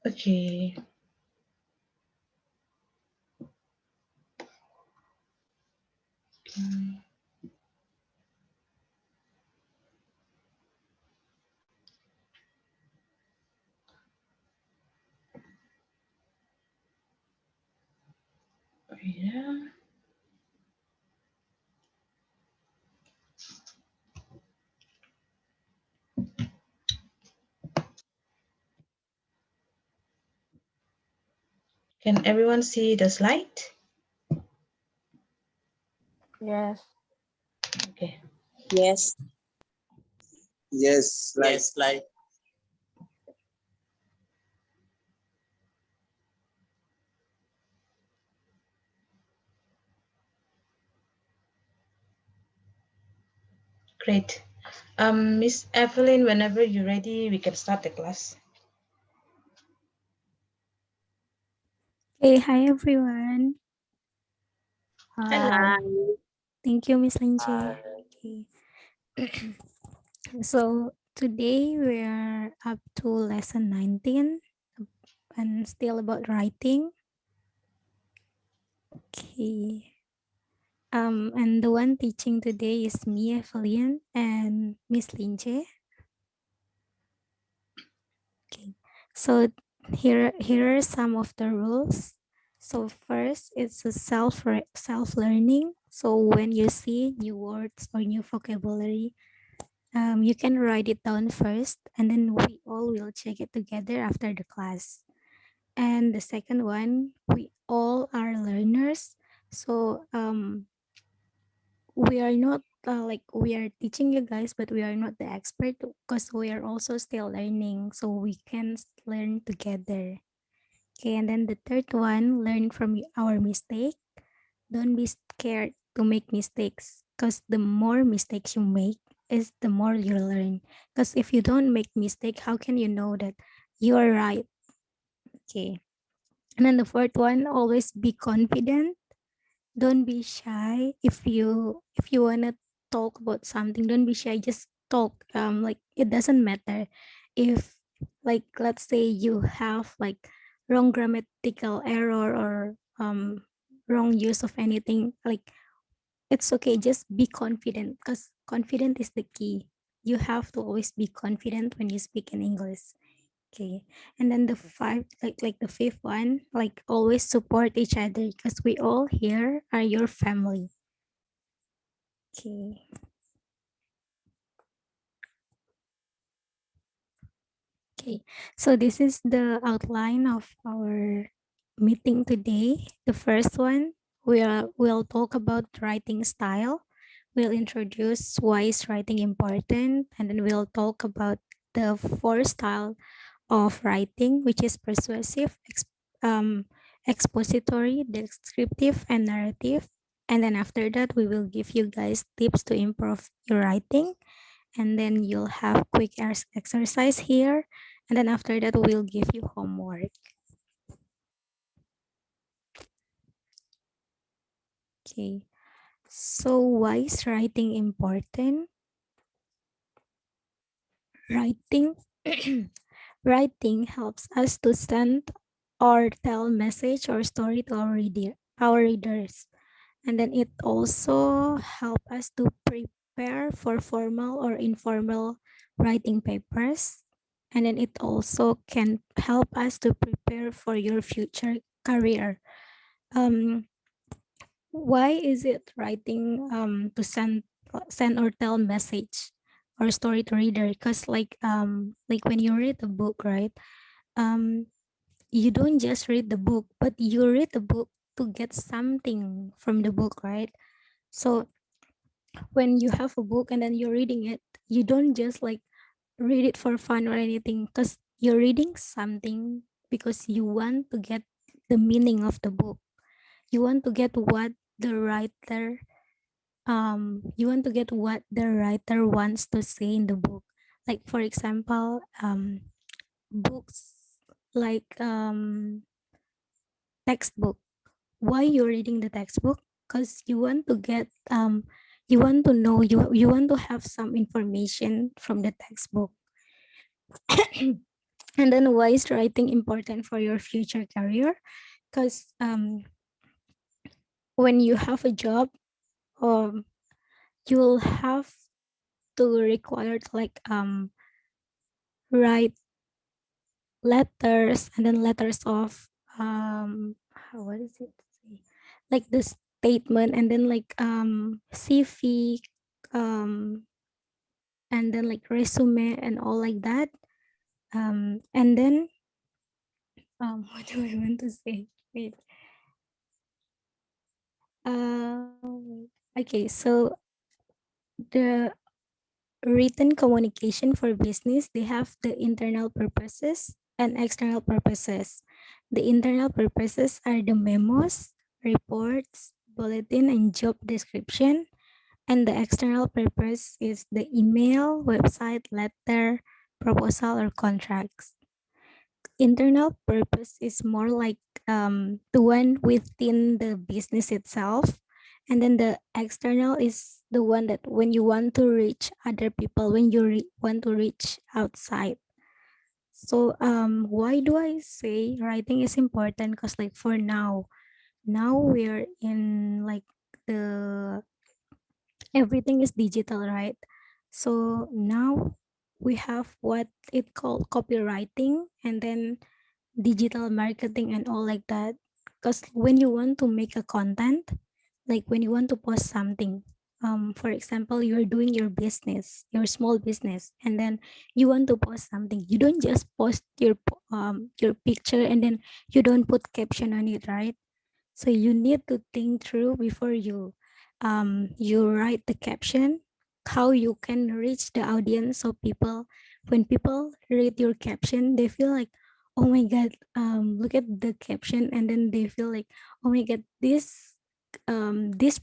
Okay. Yeah. Can everyone see the slide? Yes. Okay. Yes. Yes, like Great. Miss Evelyn, whenever you're ready, we can start the class. Okay, hi everyone. Hello. Thank you, Miss Linje. Hi. Okay. So today we're up to lesson 19 and still about writing. Okay. And the one teaching today is me, Evelyn, and Miss Linje. Okay. So here are some of the rules. So first, it's a self learning. So when you see new words or new vocabulary, you can write it down first, and then we all will check it together after the class. And the second one, we all are learners. So we are not like we are teaching you guys, but we are not the expert because we are also still learning. So we can learn together. Okay, and then the third one, learn from our mistake. Don't be scared to make mistakes because the more mistakes you make is the more you learn. Because if you don't make mistake, how can you know that you are right? Okay. And then the fourth one, always be confident. Don't be shy. If you wanna talk about something, don't be shy. Just talk. Like it doesn't matter if, like, let's say you have like wrong grammatical error or wrong use of anything. Like it's okay. Just be confident because confident is the key. You have to always be confident when you speak in English. Okay. And then the the fifth one, like always support each other because we all here are your family. Okay. Okay. So this is the outline of our meeting today. The first one, we'll talk about writing style. We'll introduce why is writing important, and then we'll talk about the four style of writing, which is persuasive, expository, descriptive, and narrative. And then after that, we will give you guys tips to improve your writing. And then you'll have quick exercise here. And then after that, we'll give you homework. Okay. So why is writing important? Writing Writing helps us to send or tell message or story to our readers. And then it also help us to prepare for formal or informal writing papers. And then it also can help us to prepare for your future career. Um, why is it writing to send or tell message or story to reader? Because like when you read a book, right? Um, you don't just read the book, but you read the book to get something from the book, right? So when you have a book and then you're reading it, you don't just like read it for fun or anything because you're reading something because you want to get the meaning of the book. You want to get what the writer wants to say in the book. Like for example, books like textbook. Why you're reading the textbook? Because you want to get you want to know, you want to have some information from the textbook. And then why is writing important for your future career? Because when you have a job, um, you'll have to require to like write letters, and then letters of what is it say? Like the statement, and then like CV, um and then like resume and all like that. And then what do I want to say? Wait. Okay, so the written communication for business, they have the internal purposes and external purposes. The internal purposes are the memos, reports, bulletin, and job description. And the external purpose is the email, website, letter, proposal, or contracts. Internal purpose is more like the one within the business itself, and then the external is the one that when you want to reach other people, when you want to reach outside. So why do I say writing is important? Because like for now we're in like the everything is digital, right? So now we have what it called copywriting, and then digital marketing and all like that. Because when you want to make a content, like when you want to post something, for example, you're doing your business, your small business, and then you want to post something, you don't just post your picture and then you don't put caption on it, right? So you need to think through before you write the caption, how you can reach the audience. So people, when people read your caption, they feel like, oh my god, look at the caption, and then they feel like, oh my god, this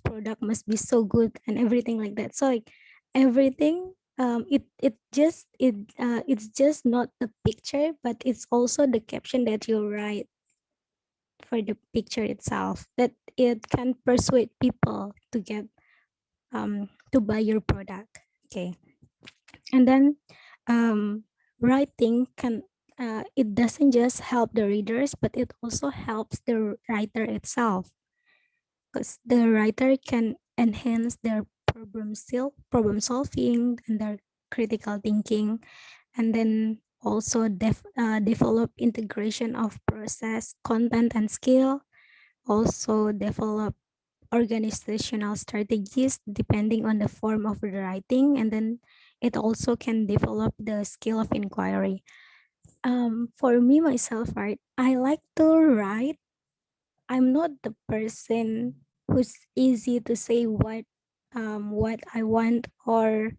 product must be so good and everything like that. So like everything, it's just not the picture, but it's also the caption that you write for the picture itself, that it can persuade people to get to buy your product. Okay. And then writing can it doesn't just help the readers, but it also helps the writer itself, because the writer can enhance their problem solving and their critical thinking, and then also develop integration of process, content, and skill, also develop organizational strategies depending on the form of the writing, and then it also can develop the skill of inquiry. For me myself, right, I like to write. I'm not the person who's easy to say what I want, or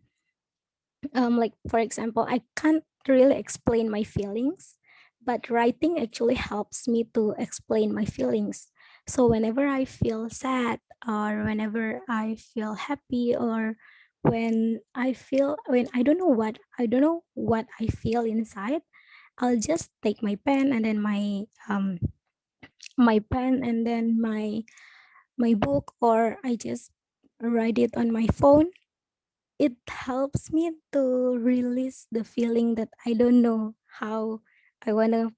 like for example, I can't really explain my feelings, but writing actually helps me to explain my feelings. So whenever I feel sad, or whenever I feel happy, or when I don't know what I feel inside, I'll just take my pen, and then my pen and then my book, or I just write it on my phone. It helps me to release the feeling that I don't know how I want to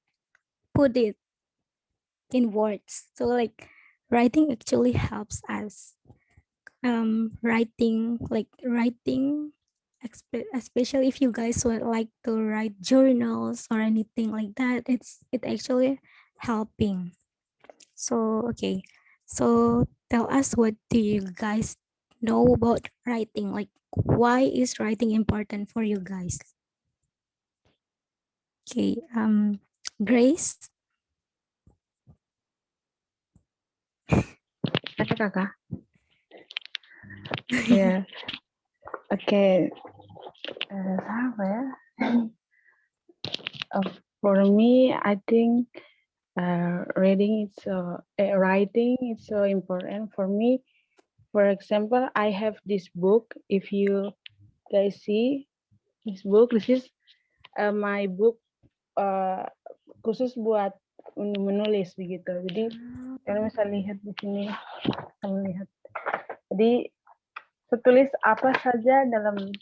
put it in words. So like writing actually helps us. Writing, especially if you guys would like to write journals or anything like that, it actually helping. So okay, so tell us, what do you guys know about writing? Like, why is writing important for you guys? Okay, Grace. Ada kakak? Ya, oke. Apa ya? Uh, for me, I think writing is so important for me. For example, I have this book. If you guys see this book, this is my book uh, khusus buat menulis begitu. Jadi kalian bisa lihat di sini, kamu lihat. Jadi setulis apa saja dalam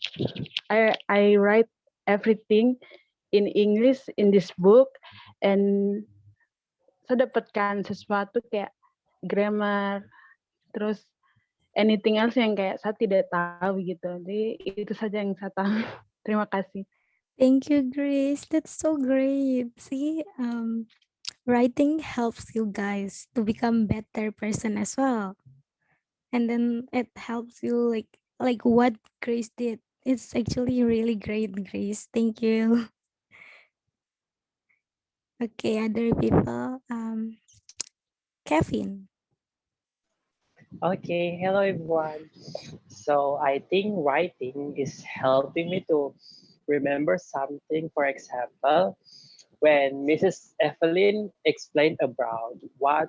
I write everything in English in this book, and saya dapatkan sesuatu kayak grammar, terus anything else yang kayak saya tidak tahu gitu. Jadi itu saja yang saya tahu. Terima kasih. Thank you, Grace. That's so great. See, writing helps you guys to become better person as well. And then it helps you like what Grace did. It's actually really great, Grace. Thank you. Okay, other people. Kevin. Okay, hello everyone. So I think writing is helping me to remember something. For example, when Mrs. Evelyn explained about why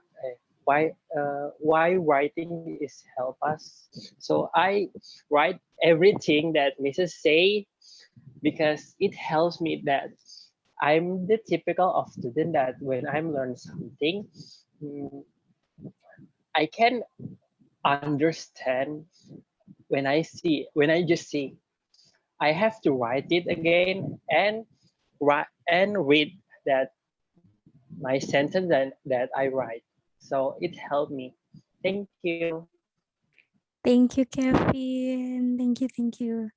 writing is help us. So I write everything that Mrs. say because it helps me that I'm the typical of student that when I'm learn something, mm, I can understand when I just see. I have to write it again and read that my sentence that I write. So it helped me. Thank you. Thank you, Kevin. Thank you, thank you.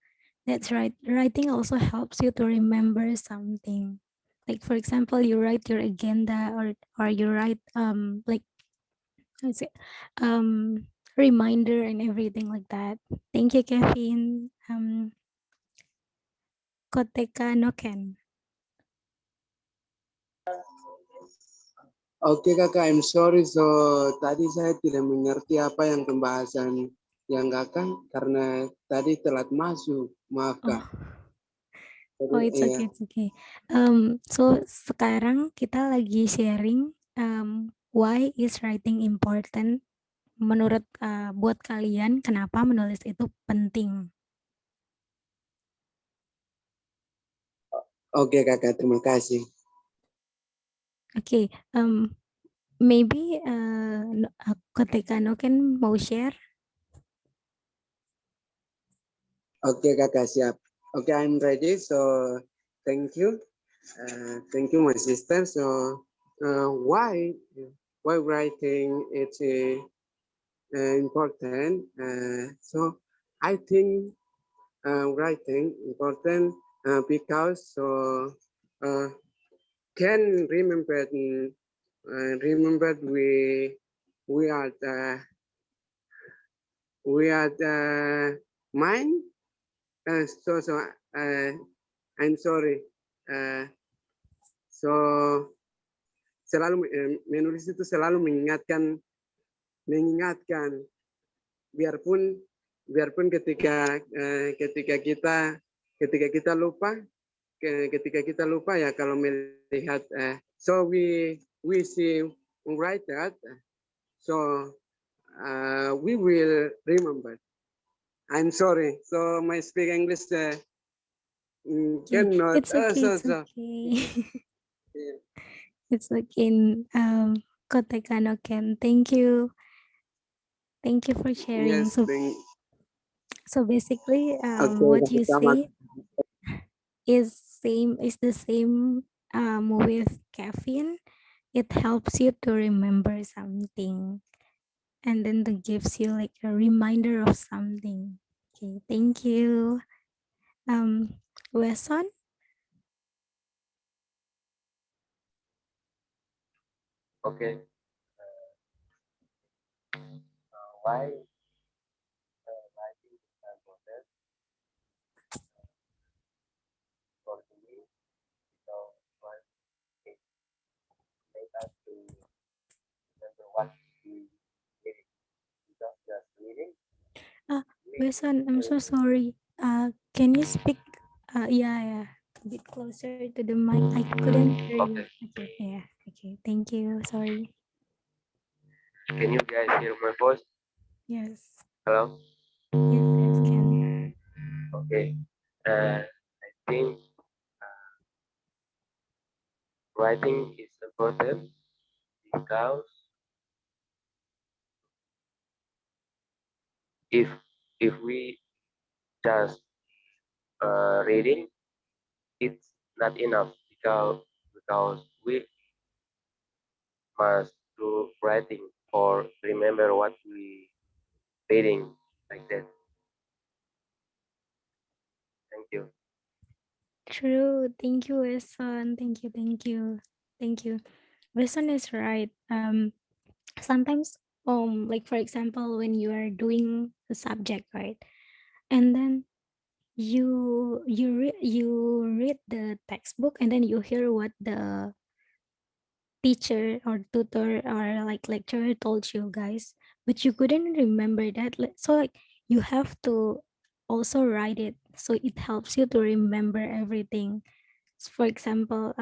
That's right. Writing also helps you to remember something. Like for example, you write your agenda or you write like what's it reminder and everything like that. Thank you, Kevin. Koteka Noken. Oke kakak, I'm sorry. So tadi saya tidak mengerti apa yang pembahasan yang kakak karena tadi telat masuk. Maaf kak. Oh, Jadi, oh it's iya. okay, it's okay. So sekarang kita lagi sharing why is writing important menurut buat kalian kenapa menulis itu penting. Oke kakak, terima kasih. Oke, maybe ketika Noken mau share. Oke kakak, siap. Oke, I'm ready. So thank you. Thank you my sister. So why writing it's important? So I think writing important because uh, can remember we are the mind. I'm sorry. Uh, so selalu menulis itu selalu mengingatkan biarpun ketika kita lupa ya kalau melihat so we see write that so we will remember. I'm sorry. So my speak English cannot. It's okay. It's okay. Yeah. It's okay. Koteka Noken, thank you. Thank you for sharing. Yes. So basically, Okay. what you say is the same with caffeine. It helps you to remember something, and then that gives you like a reminder of something. Okay, thank you. Wesson. Okay. Why writing is important for me? So one, it make us to remember what we read. Because just reading, Wesson, I'm so sorry. Can you speak? Yeah, a bit closer to the mic. I couldn't hear you. okay. Okay, yeah. Okay, thank you. Sorry. Can you guys hear my voice? Yes. Hello. Yes, can. Okay. I think writing is important because if if we just reading, it's not enough because we must do writing or remember what we reading like that. Thank you. True. Thank you, Wilson. Thank you. Thank you. Thank you. Wilson is right. Sometimes, like for example, when you are doing a subject, right, and then you read the textbook, and then you hear what the teacher or tutor or like lecturer told you guys, but you couldn't remember that. So like you have to also write it, so it helps you to remember everything. For example,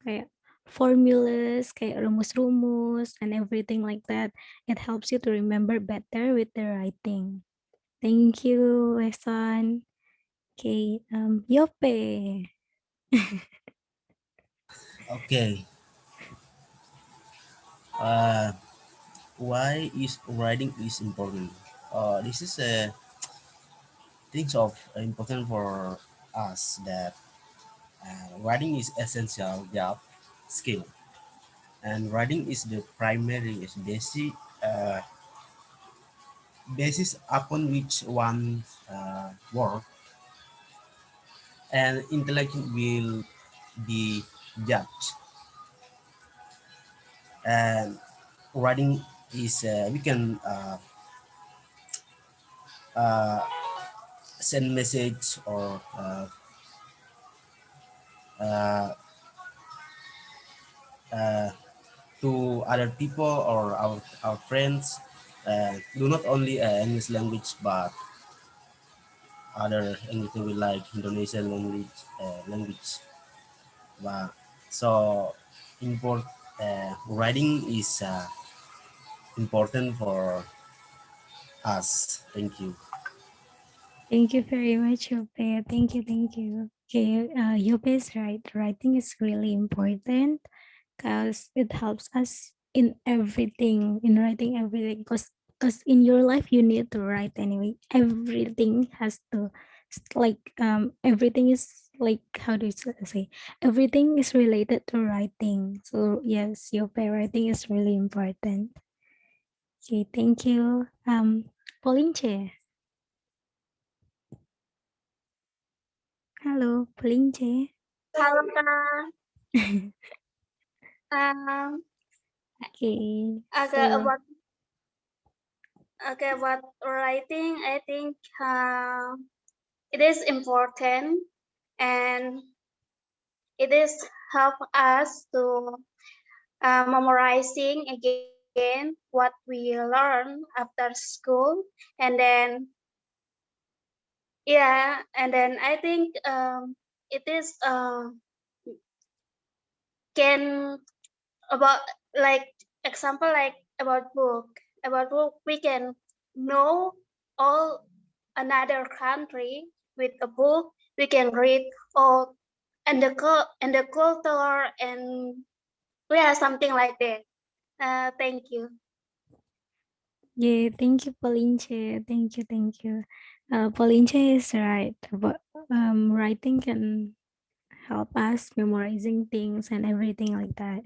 kayak formulas, kayak rumus-rumus and everything like that. It helps you to remember better with the writing. Thank you, Weston. Okay, Yope. Okay. Uh, why is writing is important? This is a things of important for us that writing is essential job skill, and writing is the primary is basic basis upon which one work and intellect will be judged. And writing is we can uh, send message or uh, uh, to other people or our friends, do not only English language but other language like Indonesian language. But so import writing is important for us. Thank you. Thank you very much, Yope. Thank you, thank you. Okay, Yope is right. Writing is really important because it helps us in everything, in writing everything. Because in your life you need to write anyway. Everything has to everything is like, how do you say, everything is related to writing. So yes, Yope, writing is really important. Okay, thank you. Pauline Che. Hello, Pauline Che. Halo Kak. Um, Okay, okay, so about writing, I think it is important and it is help us to memorizing again what we learn after school, and then I think it is can about like example like about book we can know all another country with a book we can read all and and the culture and yeah something like that. Thank you. yeah, thank you, Pauline Che. Thank you, thank you. Pauline Che is right, but writing can help us memorizing things and everything like that.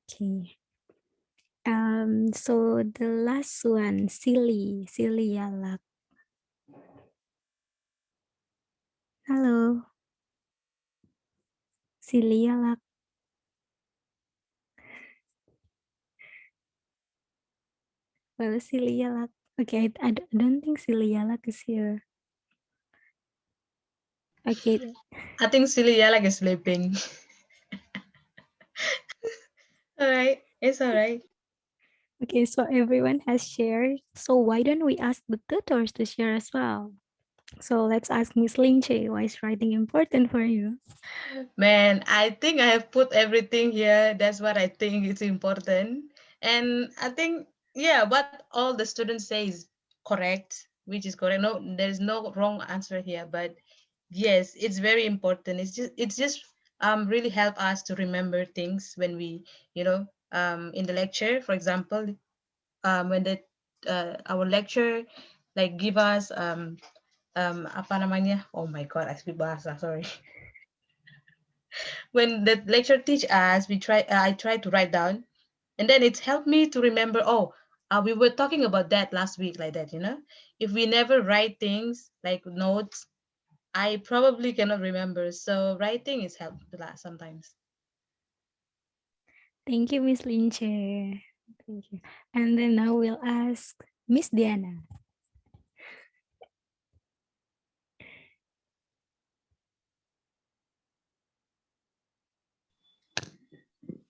Okay. So the last one, silly Yalak. Hello, silly Yalak. Well, silly Yalak. Okay, I don't think silly Yalak is here. Okay, I think silly yeah like sleeping. All right, it's all right. okay, so everyone has shared. So why don't we ask the tutors to share as well? So let's ask Miss Lingche, why is writing important for you? Man, I think I have put everything here. That's what I think is important. And I think, yeah, what all the students say is correct, which is correct. No, there's no wrong answer here. But yes, it's very important. It's just really help us to remember things when we, in the lecture, for example, when our lecture like give us apa namanya? Oh my God, I speak bahasa, sorry. When the lecture teach us, I try to write down, and then it's helped me to remember. Oh, we were talking about that last week, like that. If we never write things like notes, I probably cannot remember. So writing is helpful sometimes. Thank you, Miss Linche. Thank you. And then now we'll ask Miss Diana.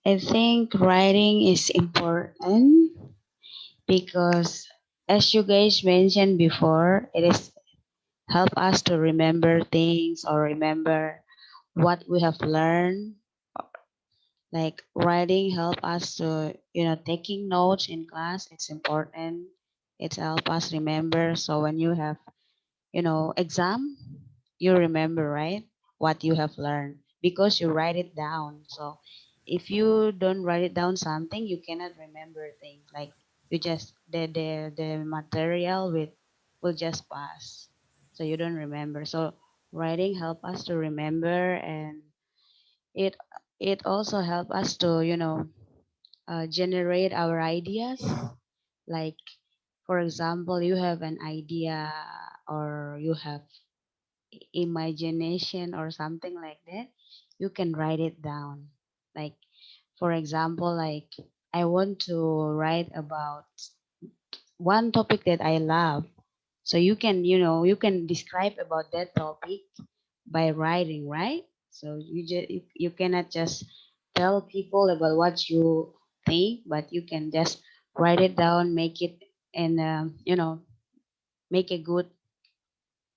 I think writing is important because, as you guys mentioned before, it is help us to remember things or remember what we have learned. Like writing help us to, taking notes in class. It's important. It's help us remember. So when you have, exam, you remember, right? What you have learned because you write it down. So if you don't write it down something, you cannot remember things. Like you just the material will just pass. So you don't remember. So writing help us to remember, and it it also help us to, generate our ideas. Like for example, you have an idea or you have imagination or something like that, you can write it down. Like for example, like I want to write about one topic that I love. So you can describe about that topic by writing, right? So you cannot just tell people about what you think, but you can just write it down, make it, and make a good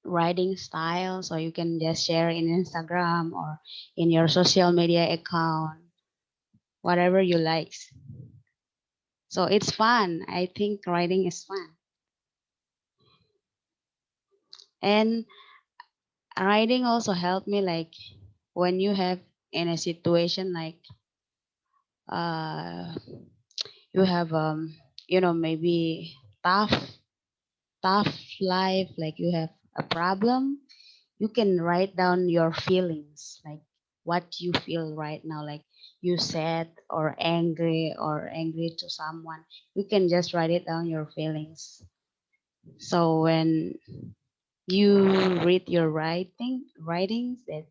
writing style, so you can just share in Instagram or in your social media account, whatever you like. So it's fun. I think writing is fun. And writing also helped me, like when you have in a situation like uh you have maybe tough tough life, like you have a problem, you can write down your feelings, like what you feel right now, like you sad or angry to someone, you can just write it down your feelings. So when you read your writings, that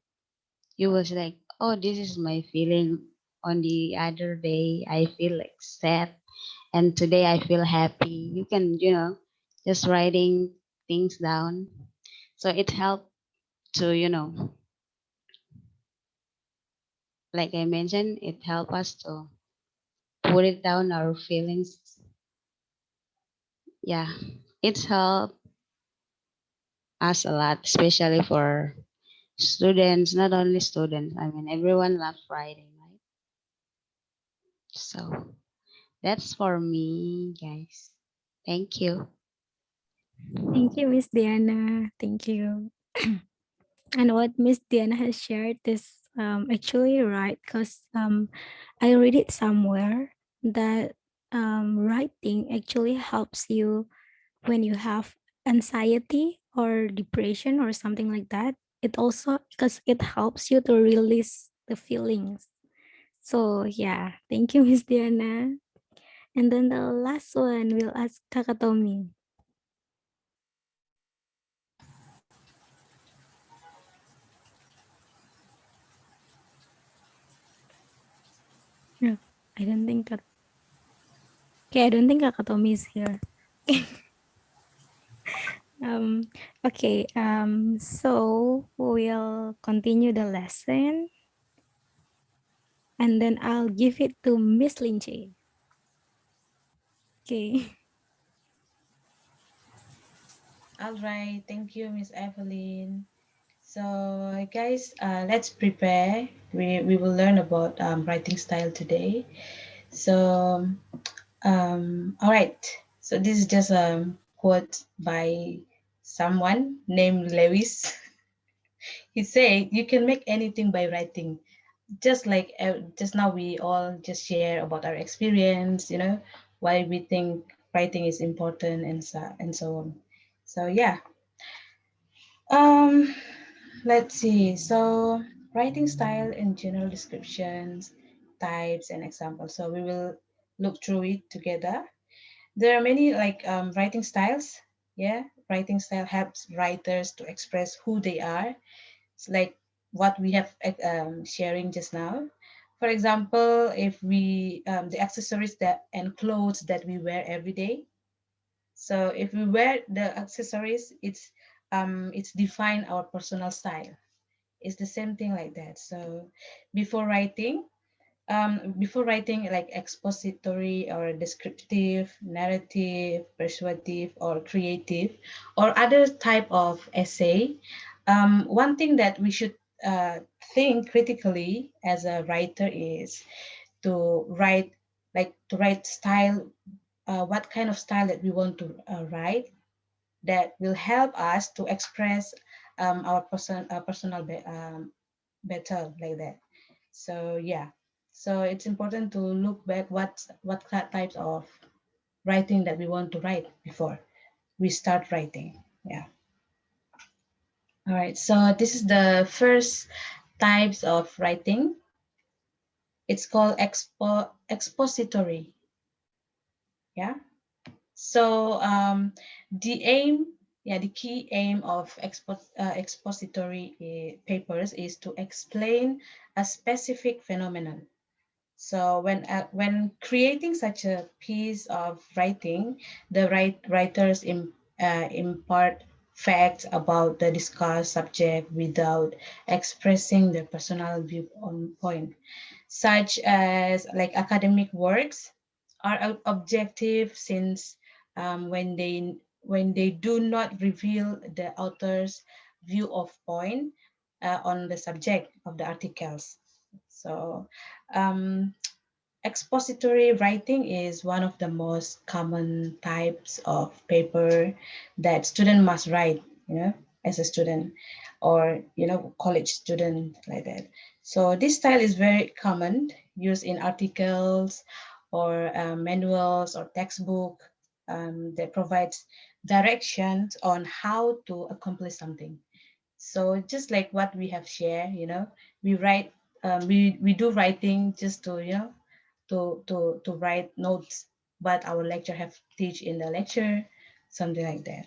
you was like, oh, this is my feeling. On the other day I feel like sad, and today I feel happy. You can, just writing things down. So it helped to, like I mentioned, it helped us to put it down our feelings. Yeah, it's helped us a lot, especially for students, not only students. I mean, everyone loves writing, right? So that's for me, guys. Thank you. Thank you, Miss Diana. Thank you. And what Miss Diana has shared is actually right, because I read it somewhere that writing actually helps you when you have anxiety or depression or something like that. It also, because it helps you to release the feelings. So yeah, thank you, Miss Diana. And then the last one, we'll ask Kakak Tommy. No, I don't think that. Okay, I don't think Kakak Tommy is here. Um, okay, so we'll continue the lesson, and then I'll give it to Miss Linche. Okay. All right, thank you, Miss Evelyn. So, guys, let's prepare. We will learn about writing style today. So, all right. So this is just a quote by someone named Lewis. He said, "You can make anything by writing." Just like just now, we all just share about our experience. Why we think writing is important and so on. So yeah. Um, let's see. So writing style and general descriptions, types, and examples. So we will look through it together. There are many like writing styles. Yeah, writing style helps writers to express who they are. It's like what we have sharing just now. For example, if we the accessories that and clothes that we wear every day. So if we wear the accessories, it's define our personal style. It's the same thing like that. So before writing, before writing like expository or descriptive, narrative, persuasive, or creative, or other type of essay, one thing that we should uh, think critically as a writer is to write to write style, what kind of style that we want to write that will help us to express our personal better like that. So yeah, so it's important to look back what types of writing that we want to write before we start writing. Yeah. All right. So this is the first types of writing. It's called expository. Yeah. So the aim, yeah, the key aim of expository papers is to explain a specific phenomenon. So when creating such a piece of writing, the writers impart facts about the discussed subject without expressing their personal view on point, such as like academic works are objective since when they do not reveal the author's view of point on the subject of the articles. So um, expository writing is one of the most common types of paper that student must write, as a student or, college student like that. So this style is very common, used in articles or manuals or textbook that provides directions on how to accomplish something. So just like what we have shared, we write, we do writing just to, to write notes, but our lecture have teach in the lecture, something like that.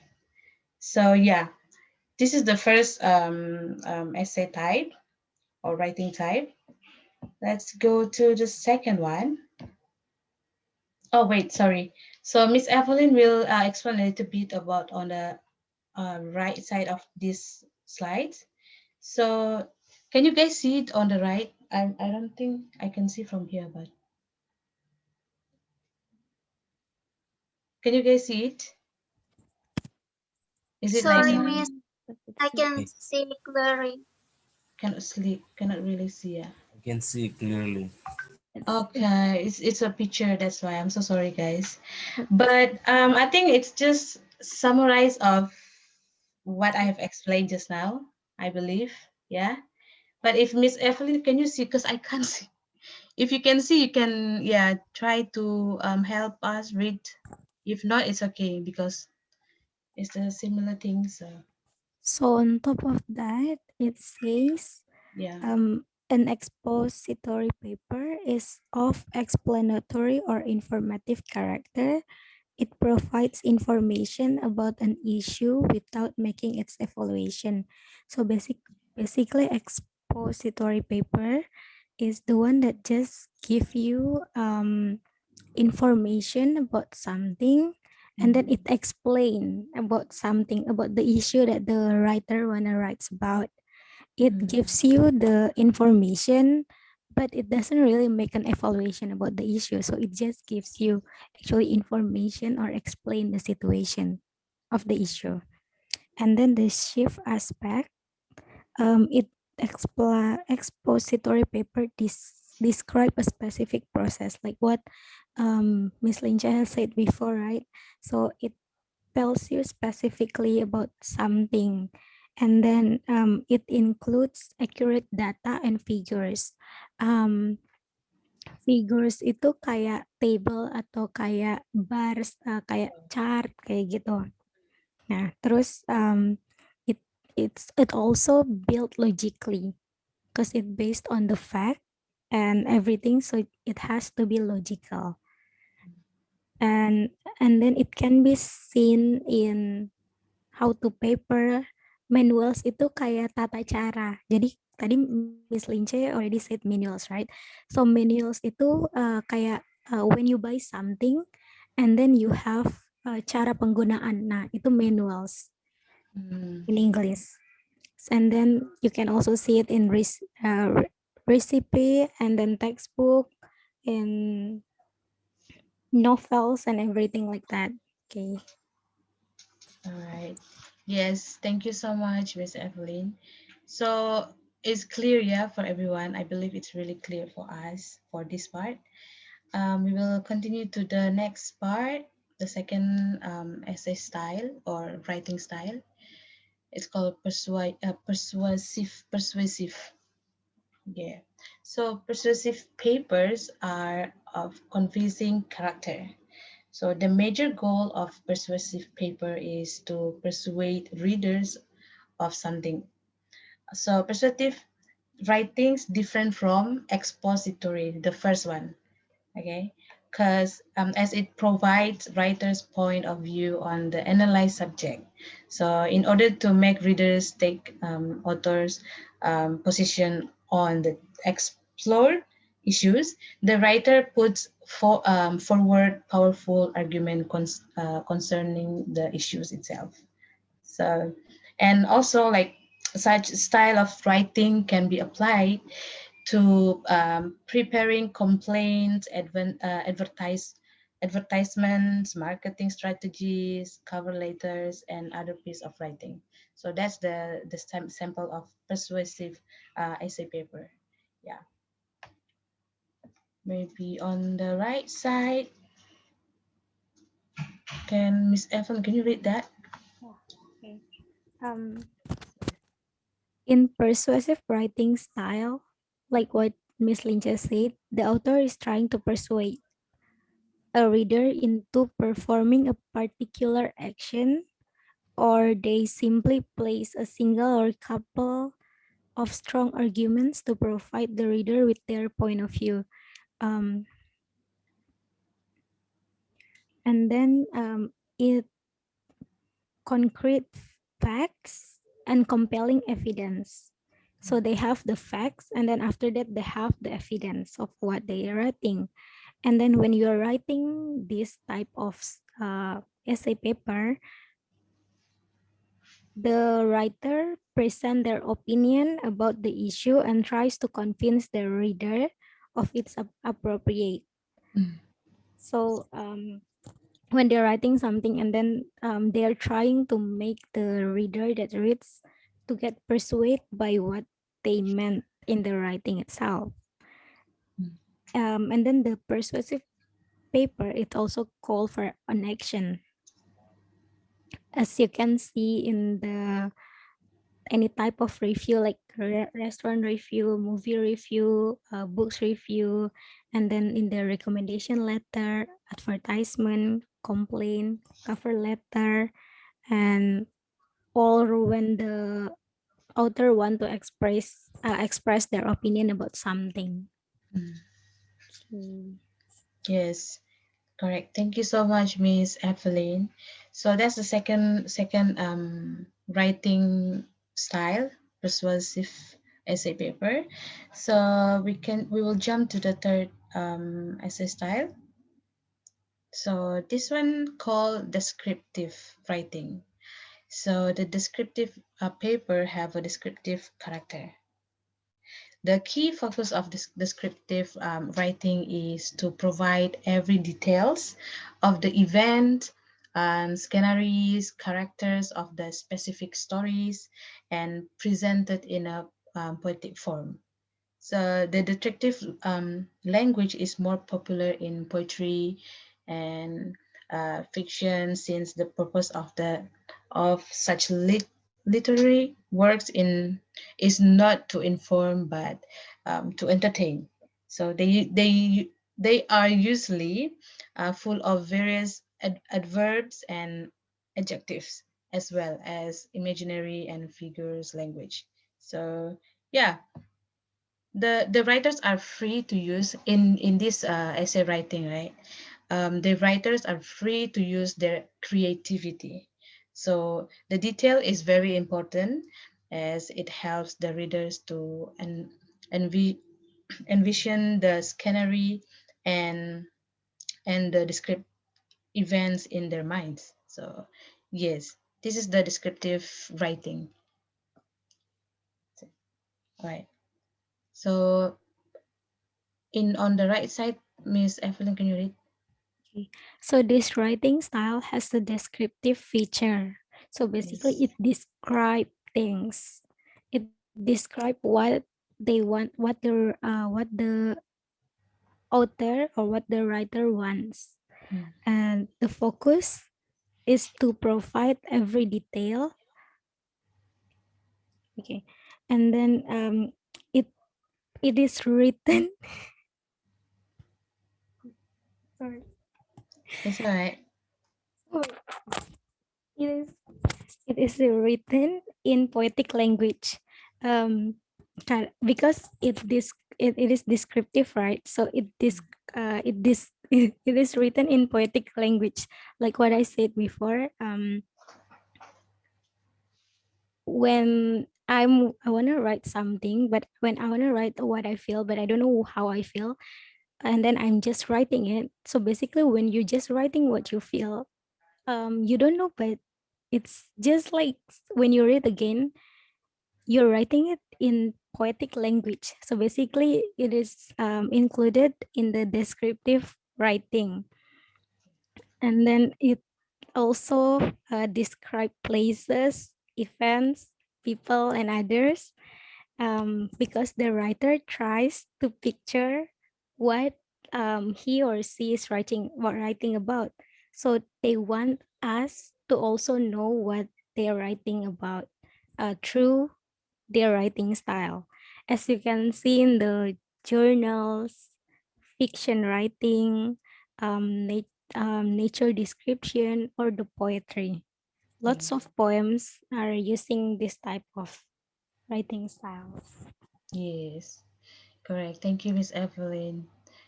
So yeah, this is the first essay type or writing type. Let's go to the second one. Oh wait, sorry. So Miss Evelyn will explain a little bit about on the right side of this slide. So can you guys see it on the right? I don't think I can see from here, but can you guys see it? Is it like Sorry, Yeah, Miss. but it's I can Okay, see clearly. cannot really see? Yeah. I can see clearly. it's Okay, it's a picture. That's why I'm so sorry, guys. it's But I think it's just summarize of what I have explained just now. I believe, yeah. But if Miss Evelyn, can you see? Because I can't see. If you can see, you can, yeah, try to help us read. If not, it's okay because it's a similar thing. So so on top of that, it says yeah. an expository paper is of explanatory or informative character. It provides information about an issue without making its evaluation. So basically expository paper is the one that just give you information about something, and then Mhm. it explain about something about the issue that the writer wanna writes about. It Mhm. gives you the information, but it doesn't really make an evaluation about the issue, so it just gives you actually information or explain the situation of the issue. And then the shift aspect, it expository paper describe a specific process like what Miss Linja has said before, right? So it tells you specifically about something, and then it includes accurate data and figures. Figures itu kayak table atau kayak bars, kayak chart kayak gitu. Nah, terus it also built logically. because it based on the fact and everything, so it has to be logical. And then it can be seen in how to paper manuals itu kayak tata cara. Jadi tadi Miss Lince already said manuals, right? So manuals itu kayak when you buy something and then you have cara penggunaan. Nah, itu manuals in English. And then you can also see it in recipe and then textbook and novels and everything like that. Okay. All right. Yes, thank you so much, Miss Evelyn. So it's clear, yeah, for everyone. I believe it's really clear for us for this part. We will continue to the next part, the second essay style or writing style. It's called persuasive. Yeah. So persuasive papers are of convincing character. So the major goal of persuasive paper is to persuade readers of something. So persuasive writings different from expository, the first one, okay? Because as it provides writers' point of view on the analyzed subject. So in order to make readers take authors' position on the explored issues, the writer puts forward powerful argument concerning the issues itself. So, and also like such style of writing can be applied to preparing complaints, advertisements, marketing strategies, cover letters, and other piece of writing. So that's the sample of persuasive essay paper. Yeah, maybe on the right side. Can Miss Evan, can you read that? Yeah. Okay. Um, in persuasive writing style, like what Miss Lin just said, the author is trying to persuade a reader into performing a particular action, or they simply place a single or couple of strong arguments to provide the reader with their point of view. Um, and then it concrete facts and compelling evidence. So they have the facts, and then after that, they have the evidence of what they are writing. And then when you're writing this type of essay paper, the writer present their opinion about the issue and tries to convince the reader of its appropriate. Mm. So when they're writing something and then they're trying to make the reader that reads to get persuaded by what they meant in the writing itself. Mm. And then the persuasive paper, it also called for an action. As you can see in the any type of review like restaurant review, movie review, books review, and then in the recommendation letter, advertisement, complaint, cover letter, and all when the author want to express their opinion about something. Mm. Okay. Yes. Correct. Thank you so much, Miss Evelyn. So that's the second writing style, persuasive essay paper. So we will jump to the third essay style. So this one called descriptive writing. So the descriptive paper have a descriptive character. The key focus of this descriptive writing is to provide every details of the event, scenarios, characters of the specific stories, and presented in a poetic form. So the detective language is more popular in poetry and fiction, since the purpose of the of such literary works in is not to inform but to entertain. So they are usually full of various adverbs and adjectives, as well as imaginary and figures language. So yeah, the writers are free to use in this essay writing, right? The writers are free to use their creativity. So the detail is very important as it helps the readers to envi- envision the scenery and the descriptive events in their minds. So yes, this is the descriptive writing. Right. So in on the right side, Miss Evelyn, can you read? Okay. So this writing style has the descriptive feature. So basically Yes. it describes things. It describes what they want, what the author or what the writer wants. Mm. And the focus is to provide every detail. Okay. And then it it is written sorry. It's all right. So it is it is written in poetic language. Because it is descriptive, right? So it is written in poetic language, like what I said before. When I want to write something, but when I want to write what I feel, but I don't know how I feel, and then I'm just writing it. So basically, when you're just writing what you feel, you don't know, but it's just like when you read again, you're writing it in poetic language. So basically, it is included in the descriptive writing. And then it also describe places, events, people, and others, because the writer tries to picture what he or she is writing about. So they want us to also know what they're writing about through their writing style. As you can see in the journals, fiction writing, nature description, or the poetry. Lots Yes. of poems are using this type of writing styles. Yes. Correct. Thank you, Miss Evelyn.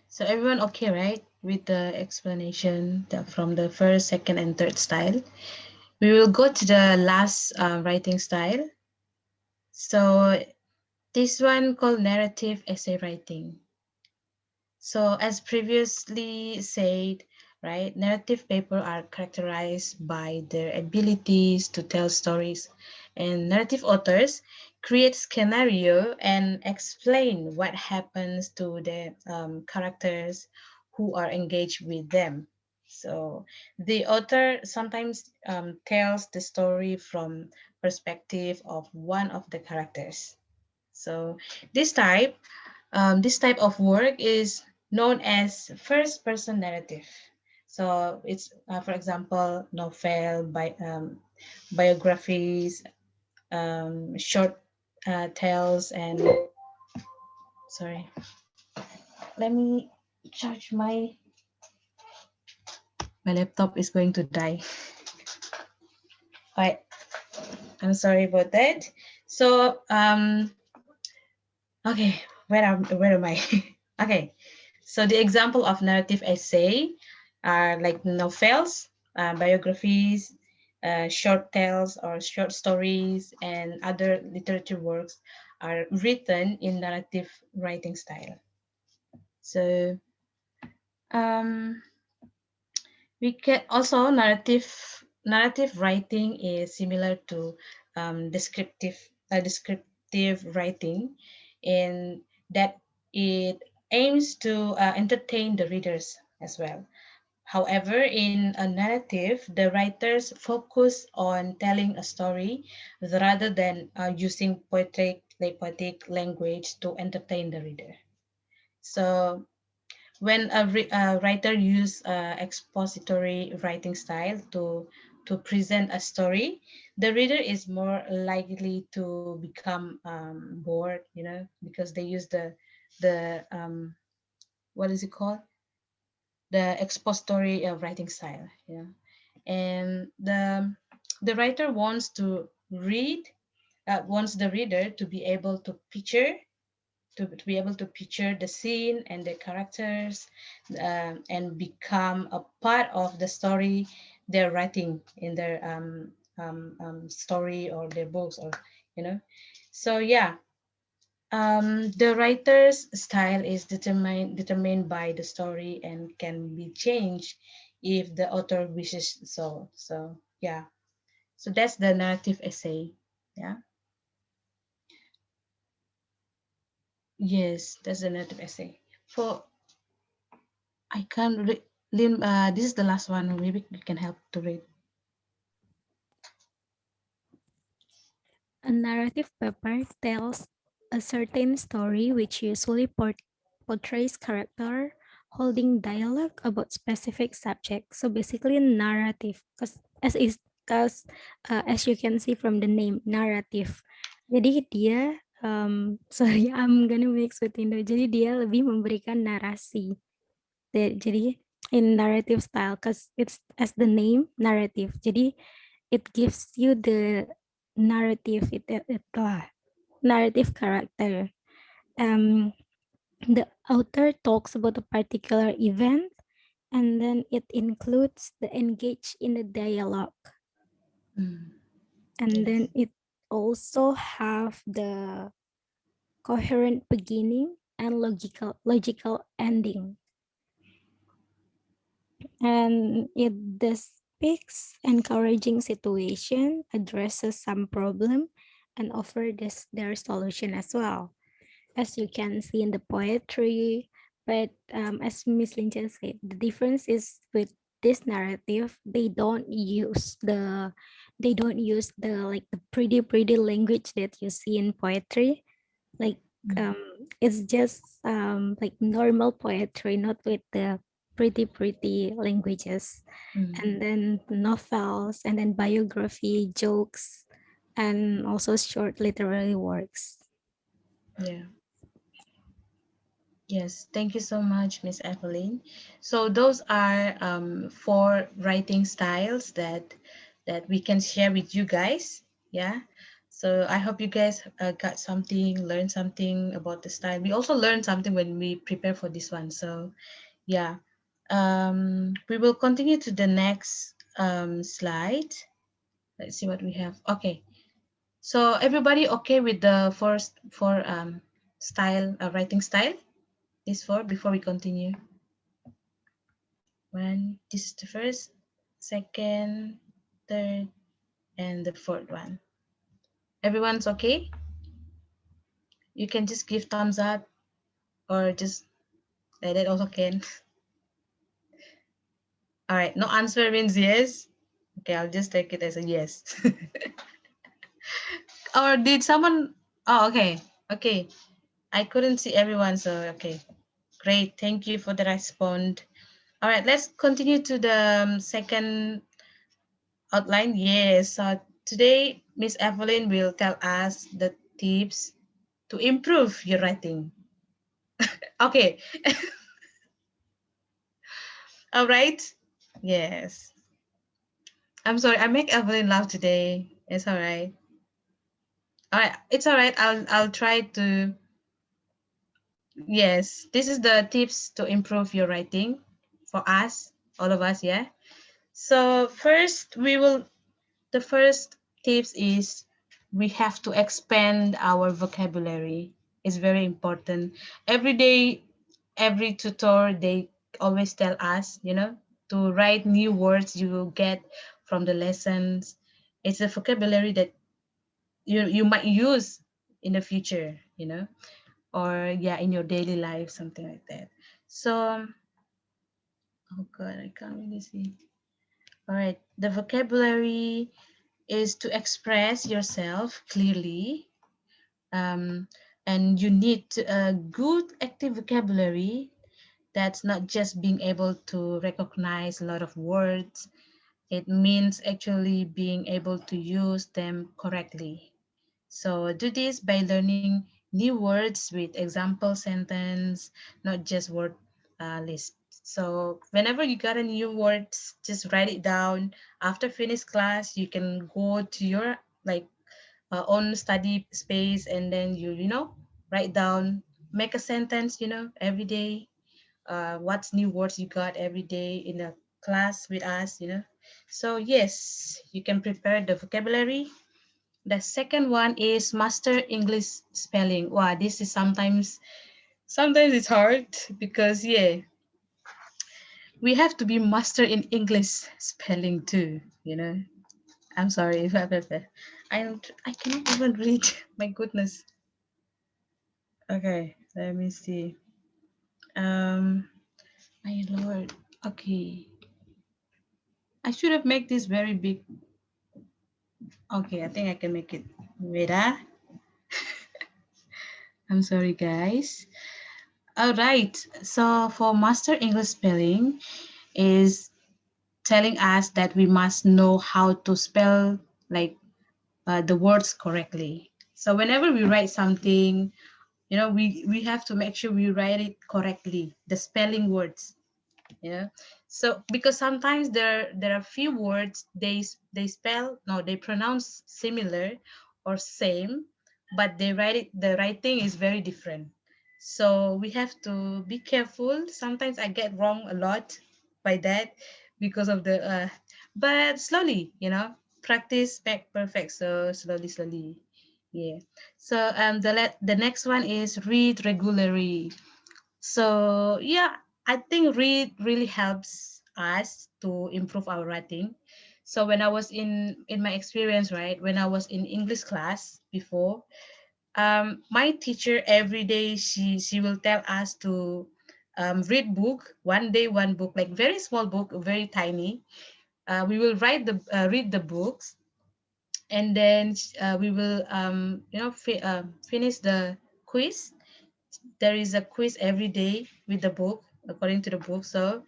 So everyone okay, right? With the explanation from the first, second, and third style. We will go to the last writing style. So this one called narrative essay writing. So, as previously said, right, narrative paper are characterized by their abilities to tell stories, and narrative authors create scenario and explain what happens to the characters who are engaged with them. So, the author sometimes tells the story from perspective of one of the characters. So, this type this type of work is known as first person narrative. So it's, for example, novel, biographies, short tales, and sorry, let me charge my laptop is going to die. Right, I'm sorry about that. So okay, where am I? Okay, so the example of narrative essay are like novels, biographies, short tales or short stories, and other literature works are written in narrative writing style. So um, we can also narrative writing is similar to descriptive writing in that it aims to entertain the readers as well. However, in a narrative, the writers focus on telling a story rather than using poetic language to entertain the reader. So when a writer use expository writing style to present a story, the reader is more likely to become bored, because they use the what is it called, the expository writing style, and the writer wants the reader to be able to be able to picture the scene and the characters, and become a part of the story they're writing in their story or their books, or you know. So yeah, the writer's style is determined by the story and can be changed if the author wishes so. So yeah, so that's the narrative essay. Yeah. Yes, that's the narrative essay. For I can't read. Lynn, this is the last one. Maybe you can help to read. A narrative paper tells a certain story which usually portrays character holding dialogue about specific subject. So basically narrative, as you can see from the name narrative. Jadi dia sorry, I'm gonna mix with Indo. Jadi dia lebih memberikan narasi. Jadi in narrative style, cause it's as the name narrative. Jadi it gives you the narrative narrative character. Um, the author talks about a particular event, and then it includes the engage in the dialogue, Mm, and yes. then it also have the coherent beginning and logical ending, and it depicts encouraging situation, addresses some problem, and offer their solution as well, as you can see in the poetry. But as Miss Linja said, the difference is with this narrative, they don't use the like the pretty language that you see in poetry. Like Mm, it's just like normal poetry, not with the pretty languages. mm, And then novels, and then biography, jokes, and also short literary works. yeah. Yes, thank you so much, Miss Evelyn. So those are four writing styles that we can share with you guys. Yeah. So I hope you guys got something, learned something about the style. We also learned something when we prepare for this one. So yeah, we will continue to the next slide. Let's see what we have. Okay. So everybody okay with the first four style, writing style? These four before we continue. One, this is the first, second, third, and the fourth one. Everyone's okay? You can just give thumbs up or just like that also can. All right, no answer means yes. Okay, I'll just take it as a yes. Or did someone? Oh, okay, okay. I couldn't see everyone, so okay, great. Thank you for the respond. All right, let's continue to the second outline. Yes. So today, Miss Evelyn will tell us the tips to improve your writing. Okay. All right. Yes. I'm sorry. I make Evelyn laugh today. It's all right. All right. It's all right. I'll try to. Yes. This is the tips to improve your writing for us, all of us. Yeah. So first, the first tips is we have to expand our vocabulary. It's very important. Every day, every tutor, they always tell us, to write new words you get from the lessons. It's a vocabulary that you might use in the future, or yeah, in your daily life, something like that. So, oh God, I can't really see. All right, the vocabulary is to express yourself clearly, um, and you need a good active vocabulary that's not just being able to recognize a lot of words. It means actually being able to use them correctly. So do this by learning new words with example sentence, not just word list. So whenever you got a new words, just write it down. After finish class, you can go to your like own study space, and then you write down make a sentence, every day. What's new words you got every day in a class with us. So yes, you can prepare the vocabulary. The second one is master English spelling. Wow, this is sometimes it's hard because we have to be master in English spelling too. I'm sorry if I cannot even read. My goodness. Okay, let me see. Um, my lord. Okay, I should have made this very big. Okay, I think I can make it. Wait, I'm sorry, guys. All right. So for master English spelling is telling us that we must know how to spell like the words correctly. So whenever we write something, we have to make sure we write it correctly, the spelling words. So because sometimes there are few words they spell no they pronounce similar or same, but the writing is very different. So we have to be careful. Sometimes I get wrong a lot by that because of the but slowly, practice make perfect. So slowly, yeah. So the next one is read regularly. So yeah, I think read really helps us to improve our writing. So when I was in my experience, right, when I was in English class before, my teacher every day she will tell us to read book one day, one book, like very small book, very tiny. We will read the books, and then we will finish the quiz. There is a quiz every day with the book according to the book. So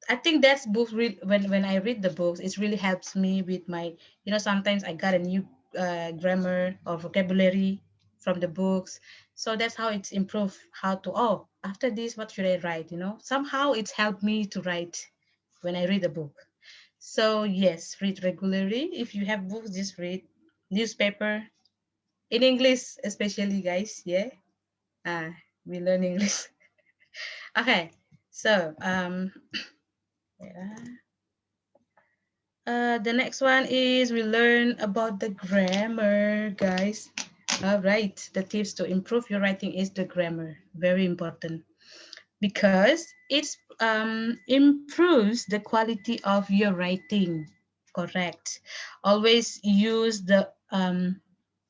I think that's book when I read the books, it really helps me with my, sometimes I got a new grammar or vocabulary from the books. So that's how it's improved. How to, after this, what should I write? Somehow it's helped me to write when I read a book. So yes, read regularly. If you have books, just read newspaper in English, especially, guys. Yeah, we learn English. Okay, so yeah. The next one is we learn about the grammar, guys. All right, the tips to improve your writing is the grammar. Very important because it improves the quality of your writing. Correct. Always use the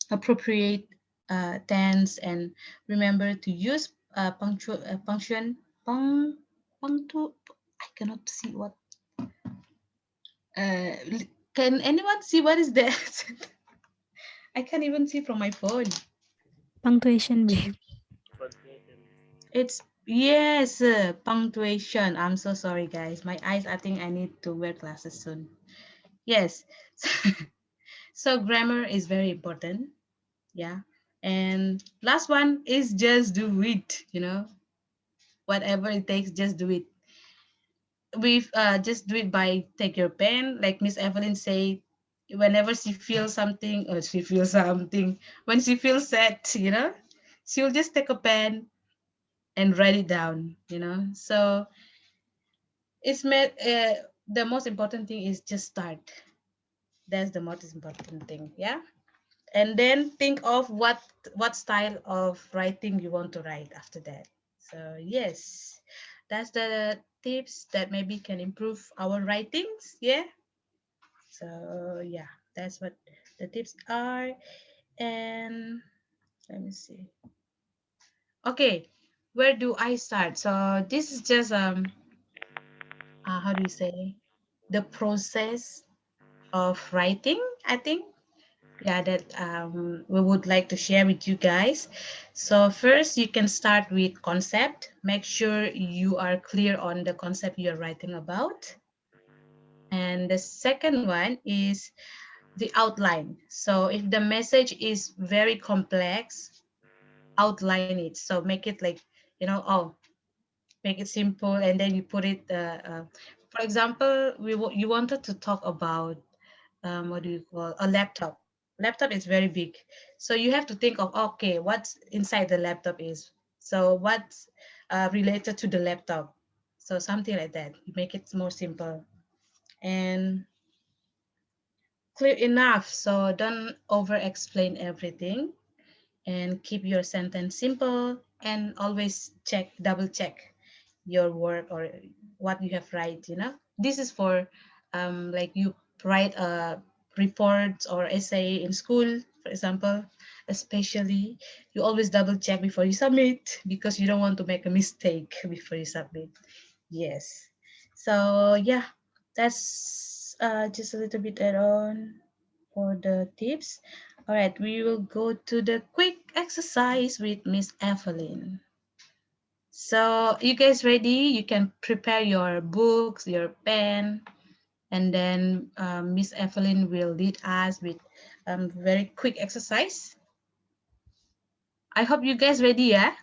appropriate tense, and remember to use punctuation. Punctu. I cannot see what. Uh, can anyone see what is that? I can't even see from my phone. Punctuation, babe. It's yes, punctuation. I'm so sorry, guys. My eyes. I think I need to wear glasses soon. Yes. So grammar is very important. Yeah. And last one is just do it. Whatever it takes, just do it. We just do it by take your pen, like Miss Evelyn say. Whenever she feels something, or she feels something, when she feels sad, she'll just take a pen and write it down. So it's made the most important thing is just start. That's the most important thing. Yeah. And then think of what style of writing you want to write after that. So yes, that's the tips that maybe can improve our writings. Yeah. So yeah, that's what the tips are. And let me see. Okay, where do I start? So this is just how do you say, the process of writing, I think. Yeah, that we would like to share with you guys. So first you can start with concept. Make sure you are clear on the concept you're writing about. And the second one is the outline. So if the message is very complex, outline it. So make it like, make it simple, and then you put it, for example, you wanted to talk about, what do you call, a laptop is very big. So you have to think of, okay, what's inside the laptop is So what's related to the laptop? So something like that. You make it more simple and clear enough. So don't over explain everything and keep your sentence simple and always double check your work or what you have write. This is for like you write a report or essay in school, for example. Especially you always double check before you submit because you don't want to make a mistake before you submit. Yes. So yeah, that's just a little bit add on for the tips. All right, we will go to the quick exercise with Miss Evelyn. So you guys ready? You can prepare your books, your pen, and then Miss Evelyn will lead us with very quick exercise. I hope you guys ready, yeah?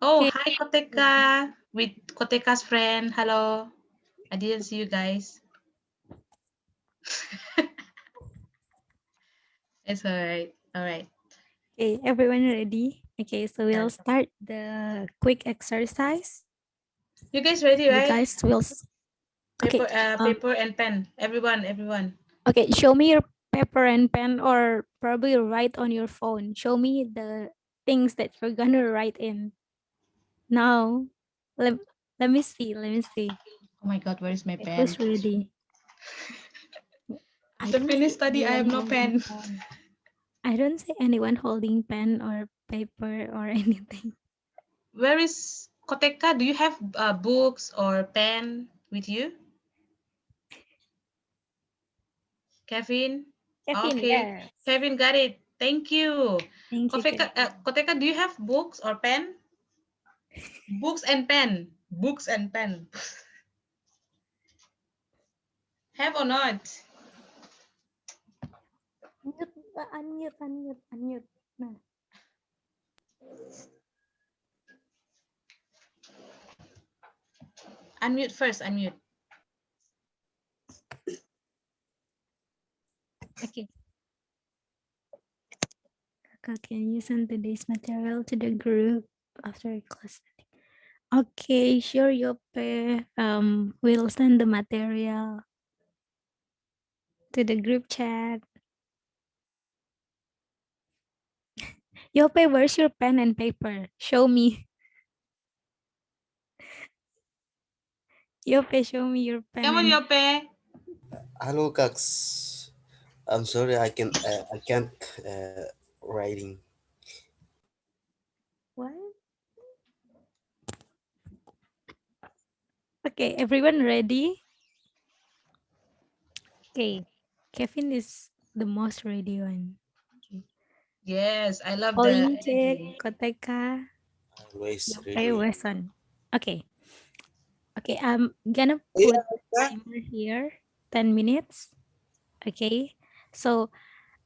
Oh, Okay. hi Koteka with Koteka's friend. Hello. I didn't see you guys. It's all right. All right. Okay, everyone ready? Okay, so Yeah. we'll start the quick exercise. You guys ready, You right? guys will okay. Paper and pen. Everyone. Okay, show me your paper and pen, or probably write on your phone. Show me the things that you're gonna write in. Now, let, let me see. Let me see. Oh my God, where is my Okay, pen? who's ready? I After don't see finish study, I have anyone no holding pen. pen. I don't see anyone holding pen or paper or anything. Where is Koteka? Do you have books or pen with you? Kevin? Kevin, Okay. yes. Kevin got it. Thank you. Thank you, Kevin. Koteka, do you have books or pen? Books and pen. Books and pen. Have or not? Unmute. Nah. Unmute first, unmute. Okay. Kakak, can you send today's material to the group after class? Okay, sure, Yope. We'll send the material to the group chat. Yope, where's your pen and paper? Show me. Yope, show me your pen Come on, and Yope. Hello, Kax. I'm sorry, I can't writing. what? Okay, everyone ready? Okay, Kevin is the most ready one. Okay. Yes, I love the Olinche, energy. Koteka, Always Yope, ready. Wesson. Okay. Okay, I'm gonna Iya, put Kak. timer here, 10 minutes. Okay. So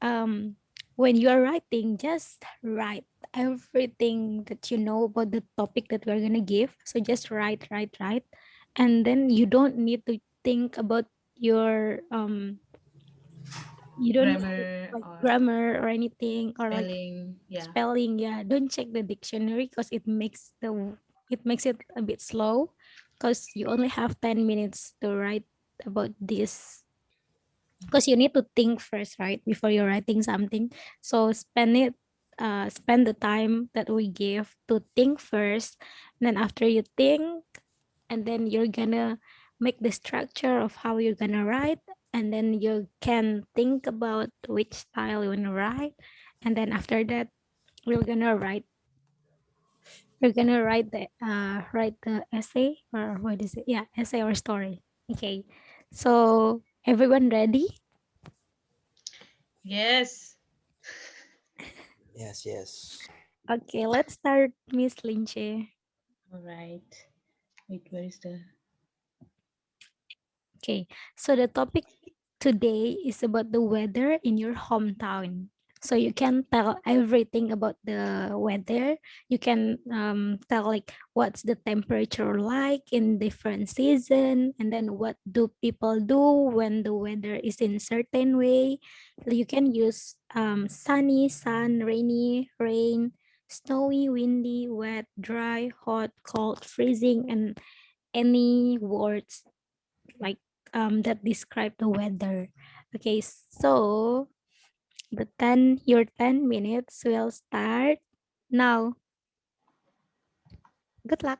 when you are writing, just write everything that you know about the topic that we're gonna give. So just write. And then you don't need to think about your you don't need to Grammar like or grammar or anything or like spelling. Yeah. spelling. Yeah, don't check the dictionary because it makes it a bit slow because you only have 10 minutes to write about this because you need to think first, right, before you're writing something. So spend the time that we give to think first, and then after you think, and then you're gonna make the structure of how you're gonna write, and then you can think about which style you wanna write, and then after that we're gonna write the essay, or what is it, yeah, essay or story. Okay, so everyone ready? Yes. Yes, yes. Okay, let's start, Miss Linche. All right. Wait, where is the... Okay, so the topic today is about the weather in your hometown. So you can tell everything about the weather. You can tell like what's the temperature like in different season, and then what do people do when the weather is in certain way. You can use sunny, sun, rainy, rain, snowy, windy, wet, dry, hot, cold, freezing, and any words like that describe the weather. Okay, so your 10 minutes will start now. Good luck.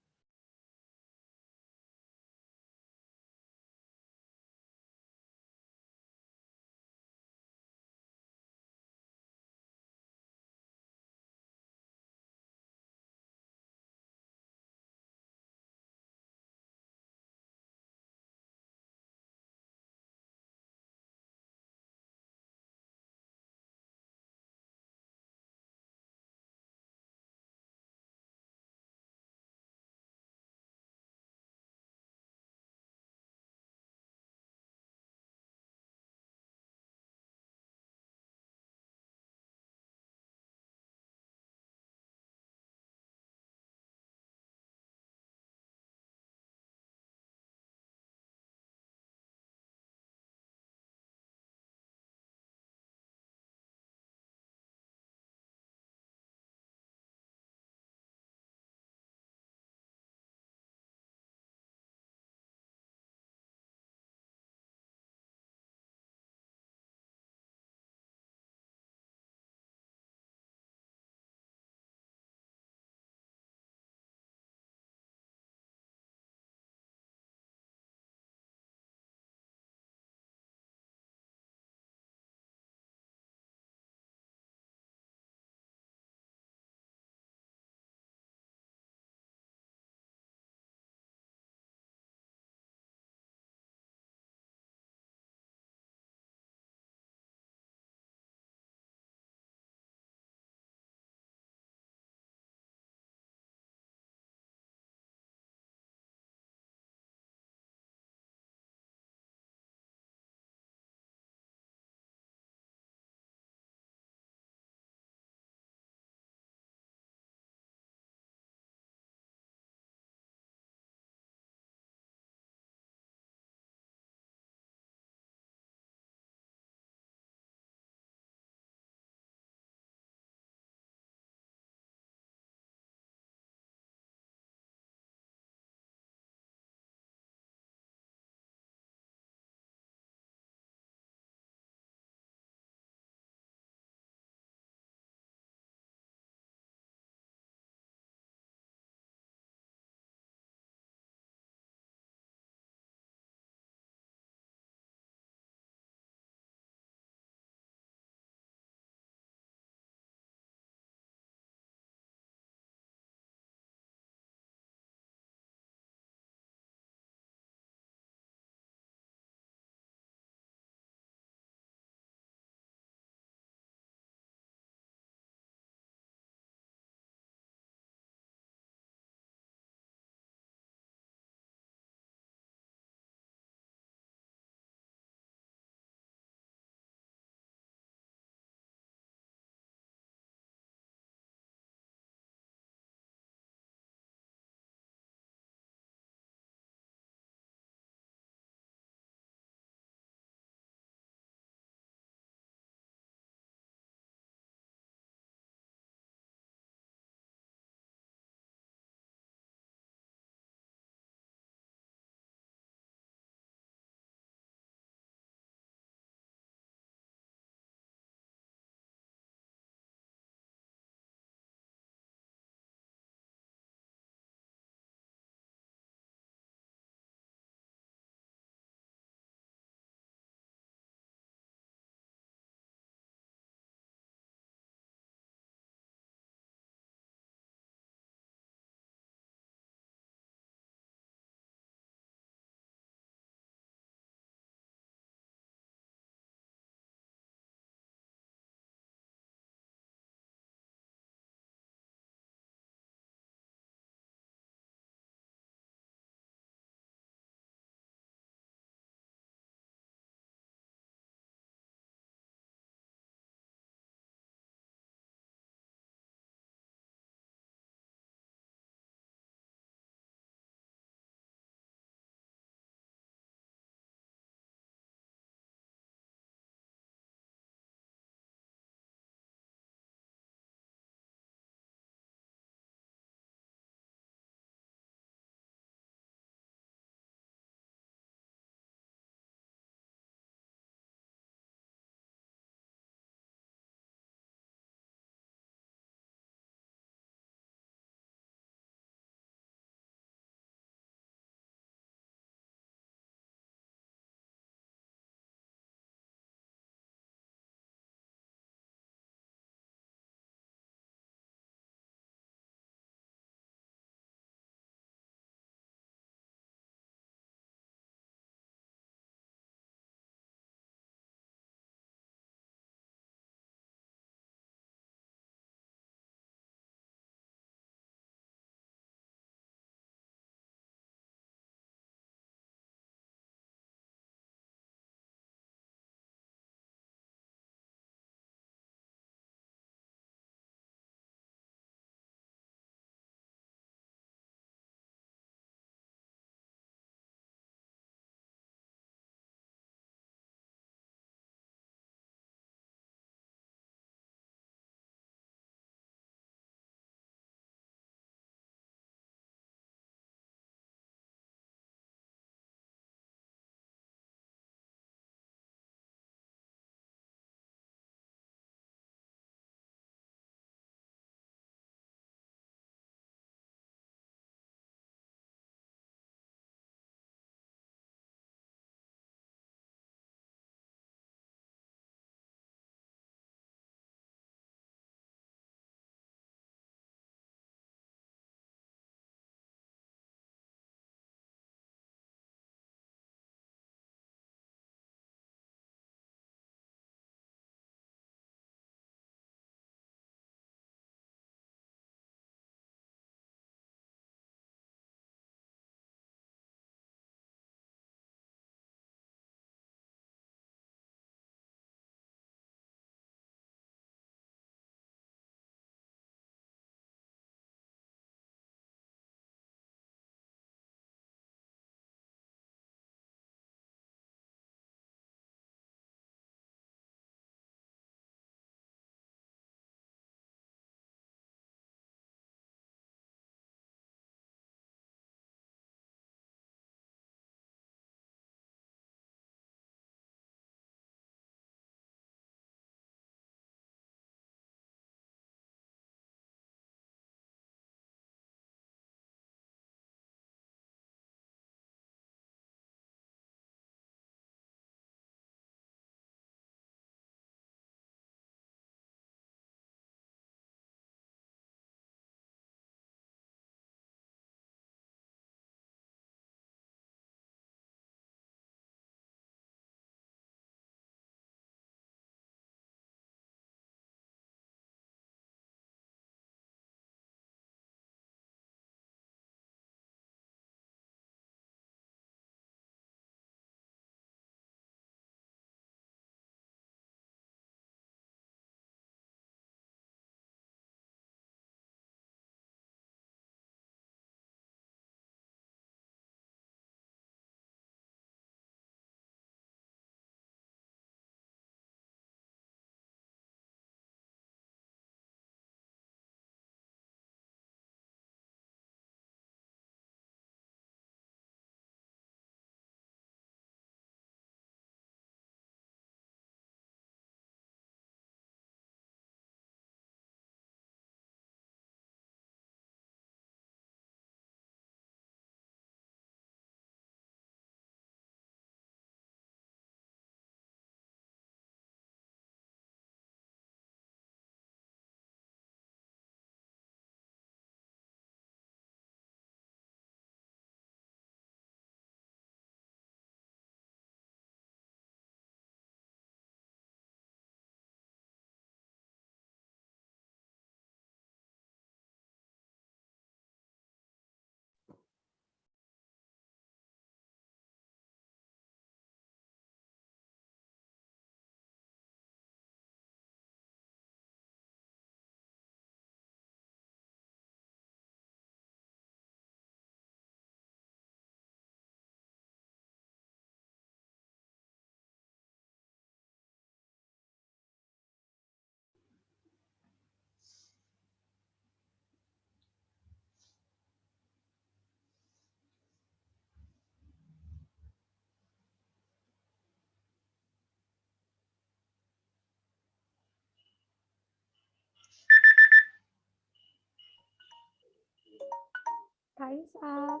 Time's up.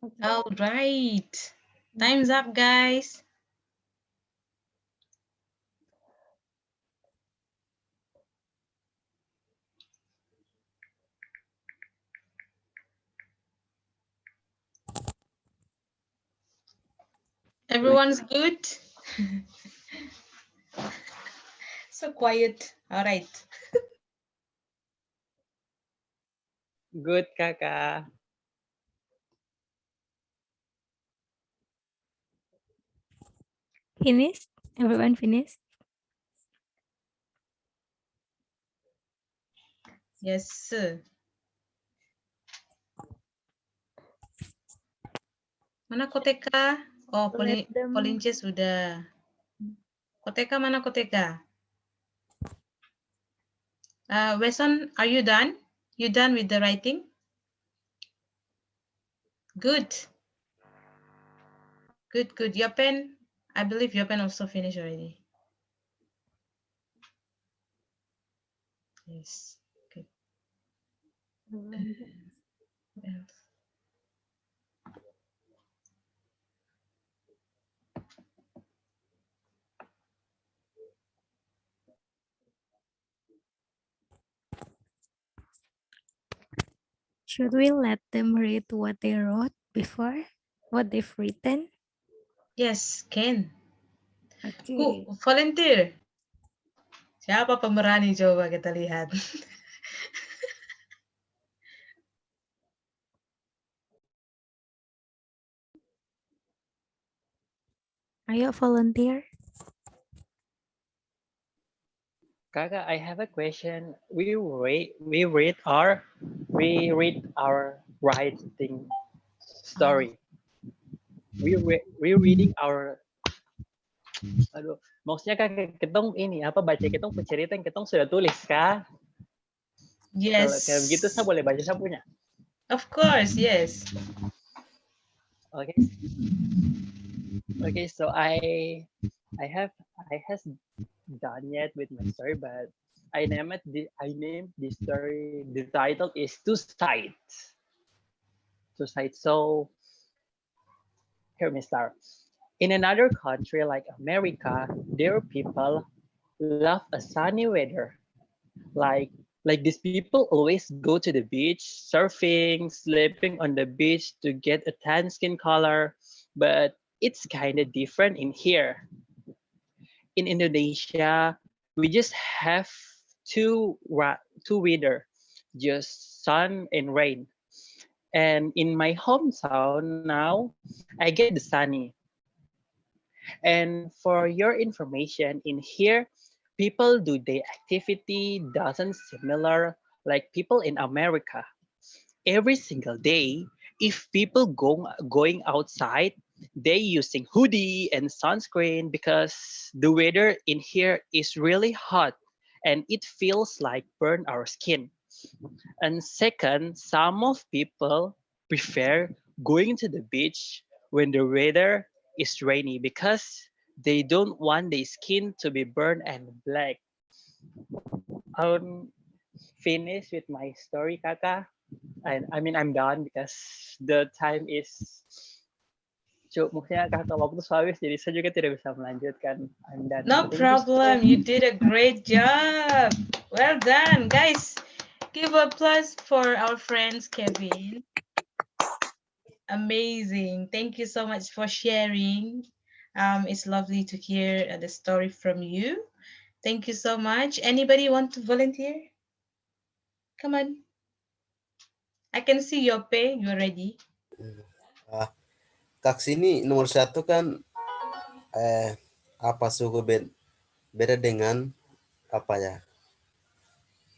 Okay. All right. Time's up, guys. Everyone's good? So quiet. All right. Good, Kakak. Finished? Everyone finished? Yes, sir. Mana Koteka? Oh, Let them. Polince sudah. Koteka mana Koteka? Weson, are you done? You done with the writing? Good. Good, good. Your pen, I believe your pen also finished already. Yes. Good. Well, Should we let them read what they wrote before? What they've written? yes, can. Who Okay. volunteer? Siapa pemberani? Coba kita lihat. Are you a volunteer? Kakak, I have a question. We read our writing story. We reading our aduh, maksudnya kakak ketong ini apa baca ketong cerita yang ketong sudah tulis kah? Kalau kayak begitu saya Yes. boleh baca saya punya. Of course, yes. Okay. Okay, so I has done yet with my story, but I named this story. The title is Two Sides. Two Sides. So here we start. In another country like America, their people love a sunny weather. Like like these people always go to the beach, surfing, sleeping on the beach to get a tan skin color. But it's kind of different in here. In Indonesia, we just have two weather, just sun and rain. And in my hometown now, I get the sunny. And for your information, in here, people do their activity doesn't similar like people in America. Every single day, if people going outside, they using hoodie and sunscreen because the weather in here is really hot and it feels like burn our skin. And second, some of people prefer going to the beach when the weather is rainy because they don't want their skin to be burned and black. I'm finished with my story, Kaka. And I mean, I'm done because the time is maksudnya kata waktu habis, jadi saya juga tidak bisa melanjutkan. I'm done. No Thank you so problem. You did a great job. Well done, guys. Give applause for our friends, Kevin. Amazing. Thank you so much for sharing. It's lovely to hear the story from you. Thank you so much. Anybody want to volunteer? Come on. I can see your pay. You're ready. Ah, Kak sini nomor satu kan apa suku beda dengan apa ya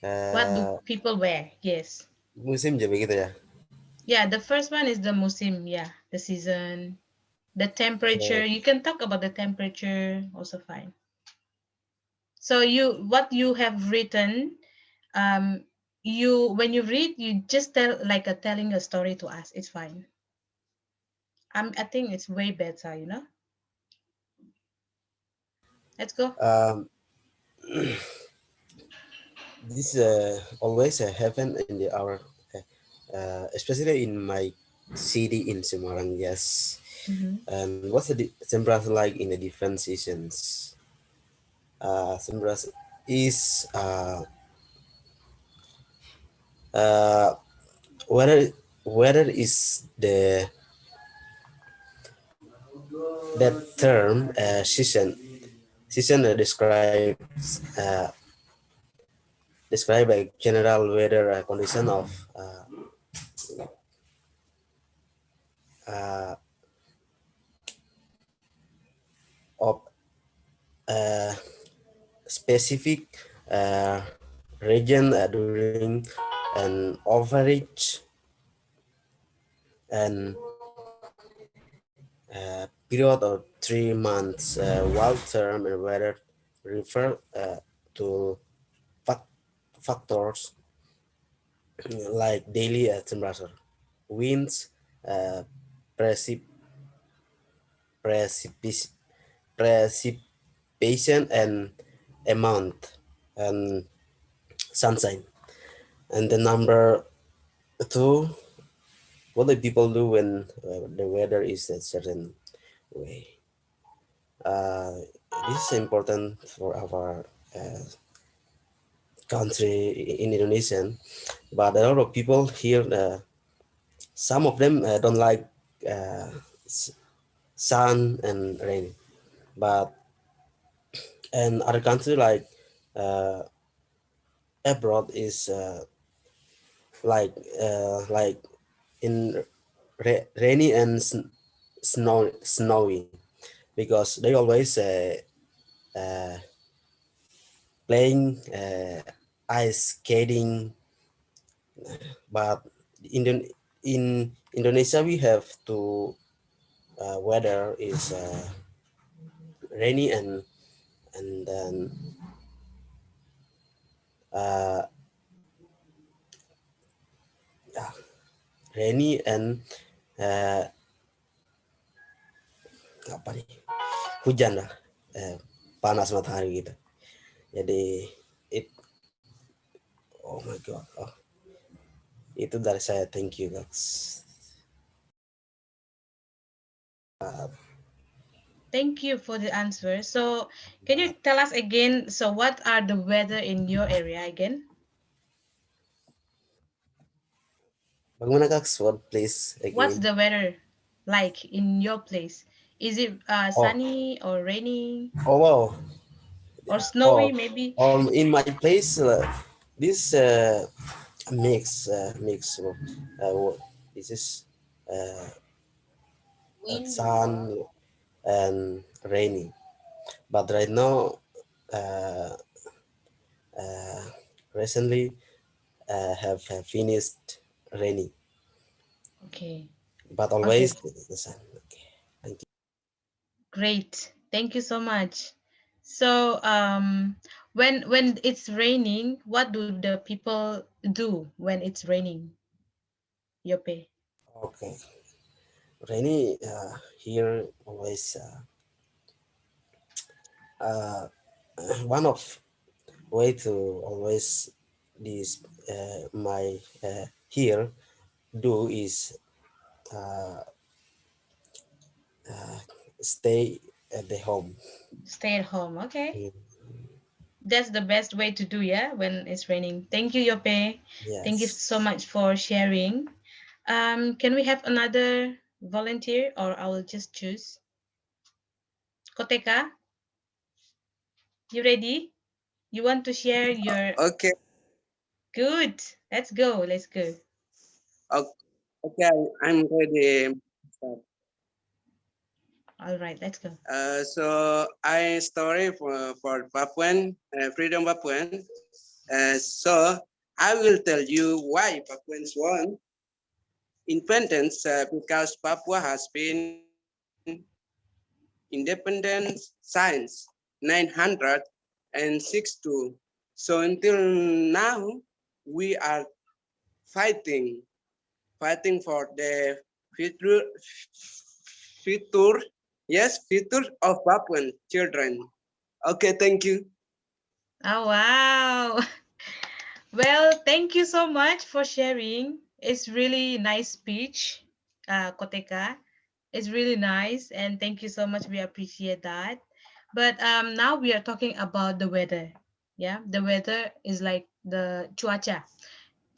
What do eh, people wear? Yes. musim aja begitu ya. Yeah, the first one is the musim. Yeah, the season. The temperature. Oke. You can talk about the temperature. Also fine. So what you have written, when you read, you just tell like telling a story to us. It's fine. I think it's way better. Let's go. This always happen in our especially in my city in Semarang. Yes. Mhm. And what's the temperature like in the different seasons? Temperature is uh, weather is that term season describe a general weather condition uh, of uh, specific uh, region during an average and period of 3 months, while term and weather refer to fac- factors like daily temperature, winds, uh, precip- precipis- precipitation, and amount, and sunshine. And the number two, what do people do when the weather is a certain way? Uh, this is important for our uh, country in Indonesian, but a lot of people here, some of them don't like uh, s- sun and rain, but and other country uh, abroad is like in rainy and snowy because they always uh, playing ice skating, but in Indonesia we have to weather is rainy and then uh, yeah, rainy and uh, apa nih, hujan lah, panas matahari gitu. Jadi it oh my god, oh itu dari saya, thank you guys. Thank you for the answer. So, can you tell us again? So, what are the weather in your area again? Bagaimana kak, what please What's again? the weather like in your place? Is it Oh, sunny or rainy oh wow, or oh, snowy maybe? in my place this mix this is uh, sun and rainy, but right now uh, uh, recently have finished rainy, Okay. but Okay. always the sun. Okay, thank you. Great. Thank you so much. So, when it's raining, what do the people do when it's raining? Yope. Okay, rainy here always uh, one of way to always this my here do is uh, uh, stay at the home. Stay at home. Okay. Mm, That's the best way to do, yeah, when it's raining. Thank you, Yope. Thank you yes. so much for sharing. Can we have another volunteer or I will just choose? Koteka, you ready? You want to share your Okay, good. Let's go. Let's go. okay, okay, I'm ready. All right, let's go. So I story for Papuan, Freedom Papuan. So I will tell you why Papuans won independence because Papua has been independent since 962. So until now, we are fighting, fighting for the future, future, yes, future of Papuan children. Okay, thank you. Oh, wow. Well, thank you so much for sharing. it's really nice speech, Koteka. It's really nice, and thank you so much. We appreciate that. But now we are talking about the weather. Yeah, the weather is like the cuaca.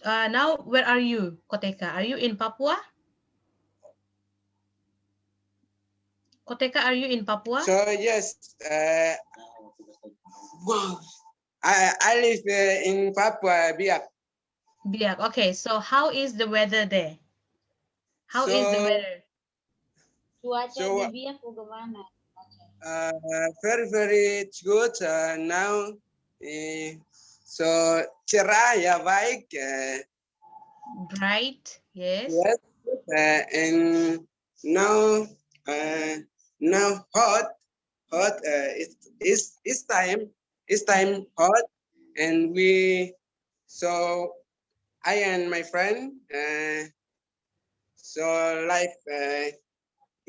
Now where are you, Koteka? Are you in Papua? Koteka, are you in Papua? So yes, wow. I live in Papua, Biak. Biak. Okay, so how is the weather there? How is the So weather? Cuaca so di Biak bagaimana? very good now. Uh, so cerah ya baik. Bright, yes. Yes, and now uh, now hot. It's time. It's time hot, and we so I and my friend so life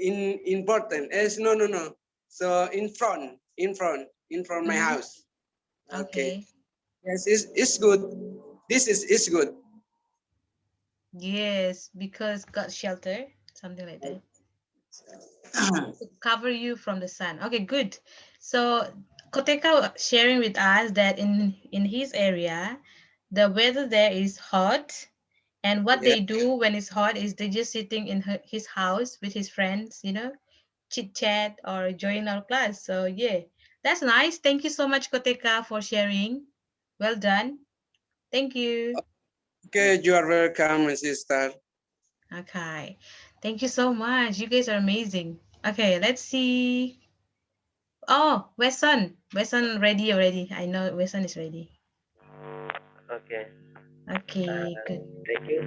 in important. Yes, no. So in front my Mm-hmm. house. Okay. Okay. Yes, it's good. This is good. Yes, because got shelter, something like that. To cover you from the sun. Okay, good. So Koteka sharing with us that in his area, the weather there is hot, and what Yeah. they do when it's hot is they just sitting in his house with his friends, chit chat or join our class. So yeah, that's nice. Thank you so much, Koteka, for sharing. Well done. Thank you. Okay, you are welcome, my sister. Okay. Thank you so much. You guys are amazing. Okay, let's see. Oh, Wesson. Wesson ready already. I know Wesson is ready. Okay. Okay, good. Thank you.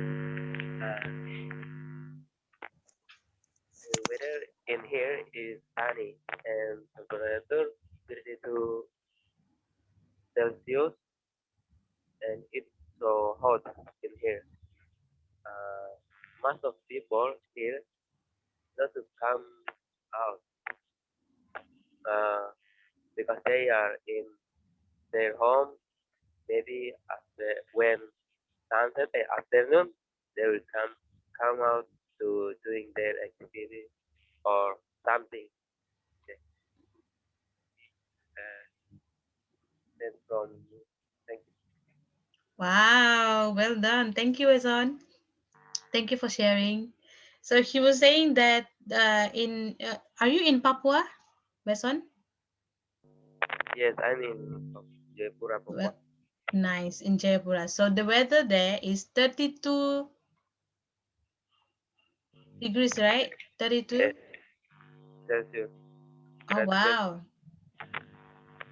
The weather in here is sunny and temperature 32 Celsius, and it's so hot in here. Uh, Most of people here not to come out uh, because they are in their home. Maybe after when sunset afternoon, they will come out to doing their activity or something. Okay. Uh, that's from me. Thank you. Wow, well done. Thank you, Wesson. Thank you for sharing. So he was saying that are you in Papua, Wesson? Yes, I'm in Jaipura, Papua. Well, nice in Jayapura. So the weather there is 32 degrees, right? Yes, 32. Celsius. Oh That's Celsius. wow.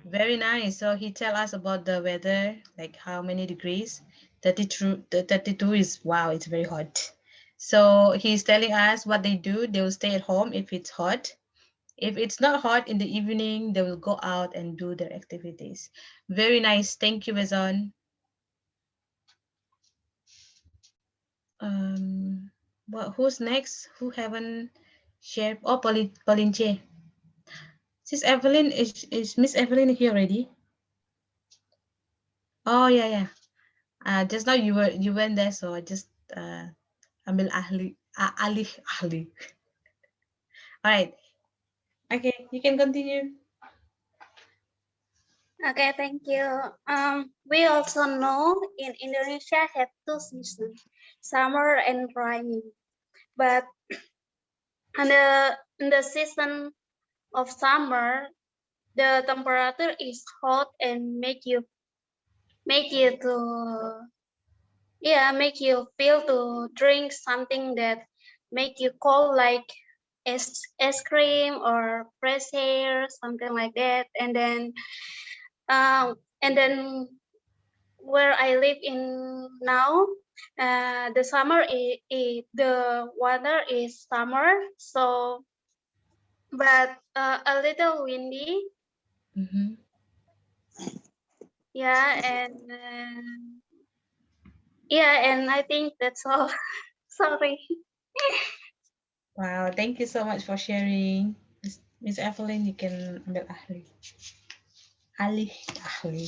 Very nice. So he tell us about the weather, like how many degrees. 32, the 32 is wow, it's very hot. So he's telling us what they do. They will stay at home if it's hot. If it's not hot in the evening, they will go out and do their activities. Very nice. Thank you, Vezon. Well, who's next? Who haven't shared? Oh, Pauline Che. Sis Evelyn, is Miss Evelyn here already? Oh yeah, yeah. Just now you went there, so I just ambil alih. All right. Okay, you can continue. Okay, thank you. We also know in Indonesia have two seasons, summer and rainy. But in the season of summer, the temperature is hot and make you to make you feel to drink something that make you cold like ice cream or fresh air, something like that. And then where I live in now, the summer the weather is summer, so but a little windy. Mm-hmm. Yeah, and I think that's all. Sorry. Wow, thank you so much for sharing. Miss Evelyn, you can ambil ahli. Alih, ahli.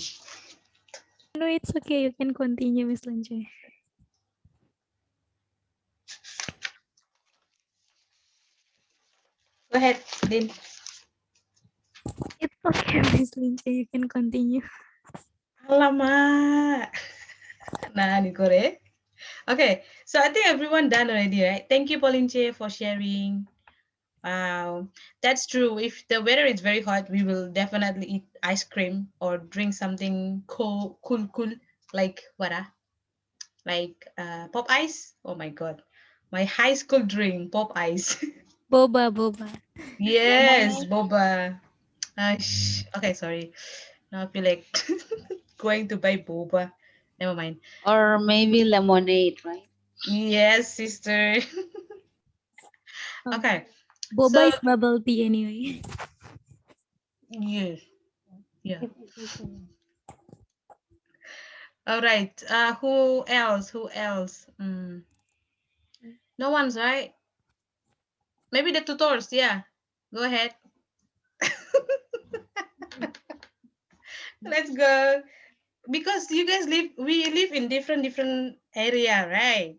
No, it's okay. You can continue, Miss Lanche. Go ahead, Din. It's okay, Miss Lincha. You can continue. Alamak. Nah, Nikore. Okay, so I think everyone done already, right? Thank you, Pauline, for sharing. Wow, that's true. If the weather is very hot, we will definitely eat ice cream or drink something cool, like what? Like pop ice. Oh my god, my high school drink, pop ice. Boba, boba. Yes, boba. Okay, sorry. Now I feel like going to buy boba. Never mind. Or maybe lemonade, right? Yes, sister. Um, Okay, boba so is bubble tea anyway. yeah, yeah. It is also. All right. Who else? Who else? No one's right. Maybe the tutors. Yeah. Go ahead. Let's go. Because you guys we live in different area, right?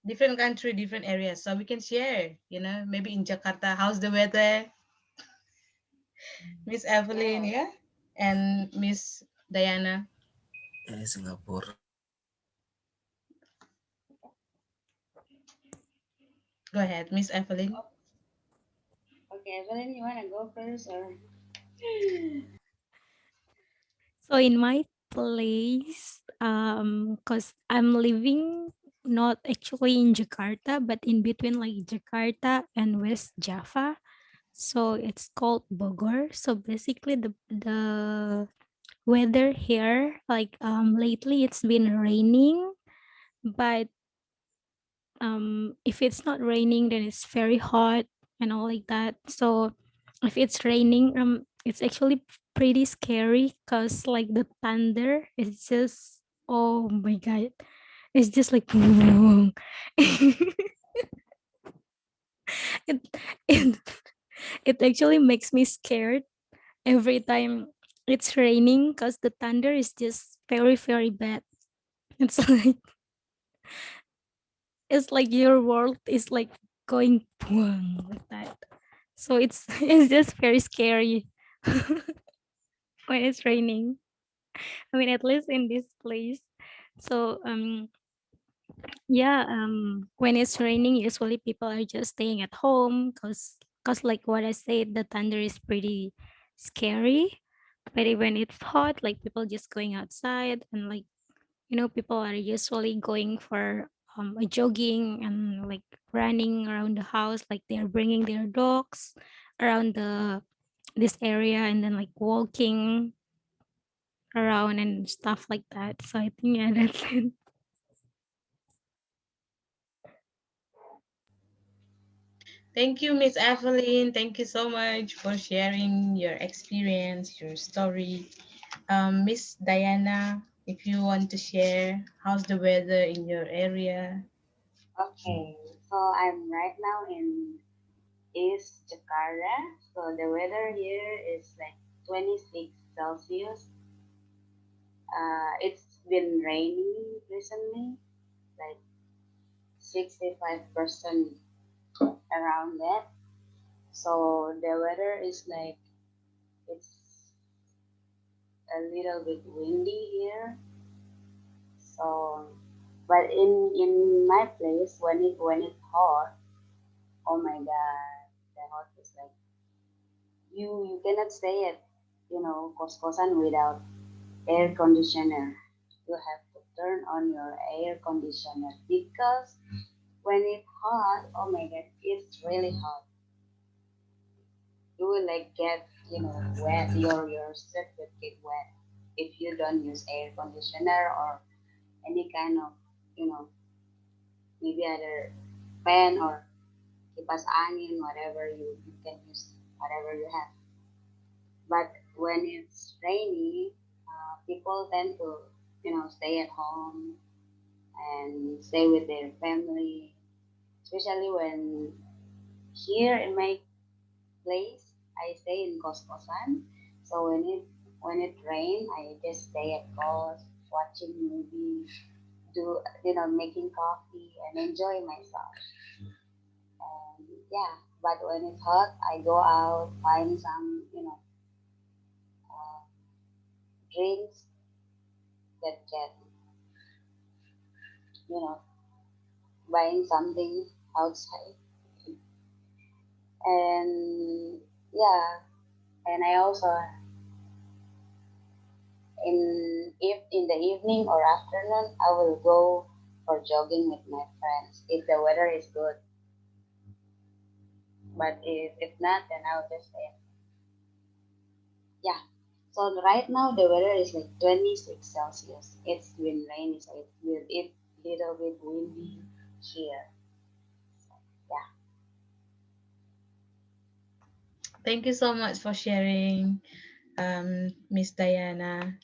Different country, different areas. So we can share, maybe in Jakarta, how's the weather? Miss Evelyn, yeah? And Miss Diana. Singapore. Go ahead, Miss Evelyn. Okay, Evelyn, you wanna go first or? So in my place, cause I'm living not actually in Jakarta, but in between like Jakarta and West Java. So it's called Bogor. So basically the weather here, like lately it's been raining, but if it's not raining then it's very hot and all like that. So if it's raining, it's actually pretty scary because like the thunder is just, oh my god, it's just like it, it it actually makes me scared every time it's raining because the thunder is just very bad. It's like it's like your world is like going boom like that. So it's it's just very scary when it's raining. I mean, at least in this place. So yeah, when it's raining, usually people are just staying at home because like what I said, the thunder is pretty scary. But when it's hot, like people just going outside and like people are usually going for a jogging and like running around the house, like they're bringing their dogs around the this area and then like walking around and stuff like that. So I think yeah, that's it. Thank you, Miss Evelyn. Thank you so much for sharing your experience, your story. Miss Diana, if you want to share, how's the weather in your area? Okay, so I'm right now in East Jakarta. So the weather here is like 26 Celsius. It's been raining recently, like 65% around that. So the weather is like it's a little bit windy here. So, but in my place when it's hot, oh my god, the hot is like you cannot stay at kos-kosan without air conditioner. You have to turn on your air conditioner because when it's hot, oh my god, it's really hot. You will like get wet. Your shirt will get wet if you don't use air conditioner or any kind of you know maybe either fan or kipas angin, whatever you can use, whatever you have. But when it's rainy, people tend to stay at home and stay with their family, especially when here in my place I stay in kos-kosan. So when it rain, I just stay at kos, watching movies, making coffee and enjoy myself. And yeah, But when it's hot, I go out, find some, uh, drinks that can, you know, buying something outside. And yeah, and I also in the evening or afternoon, I will go for jogging with my friends if the weather is good. But if it's not, then I'll just stay. Yeah. So right now the weather is like 26 Celsius. It's been rainy, so it's little bit windy here. Yeah. Thank you so much for sharing, Miss Diana.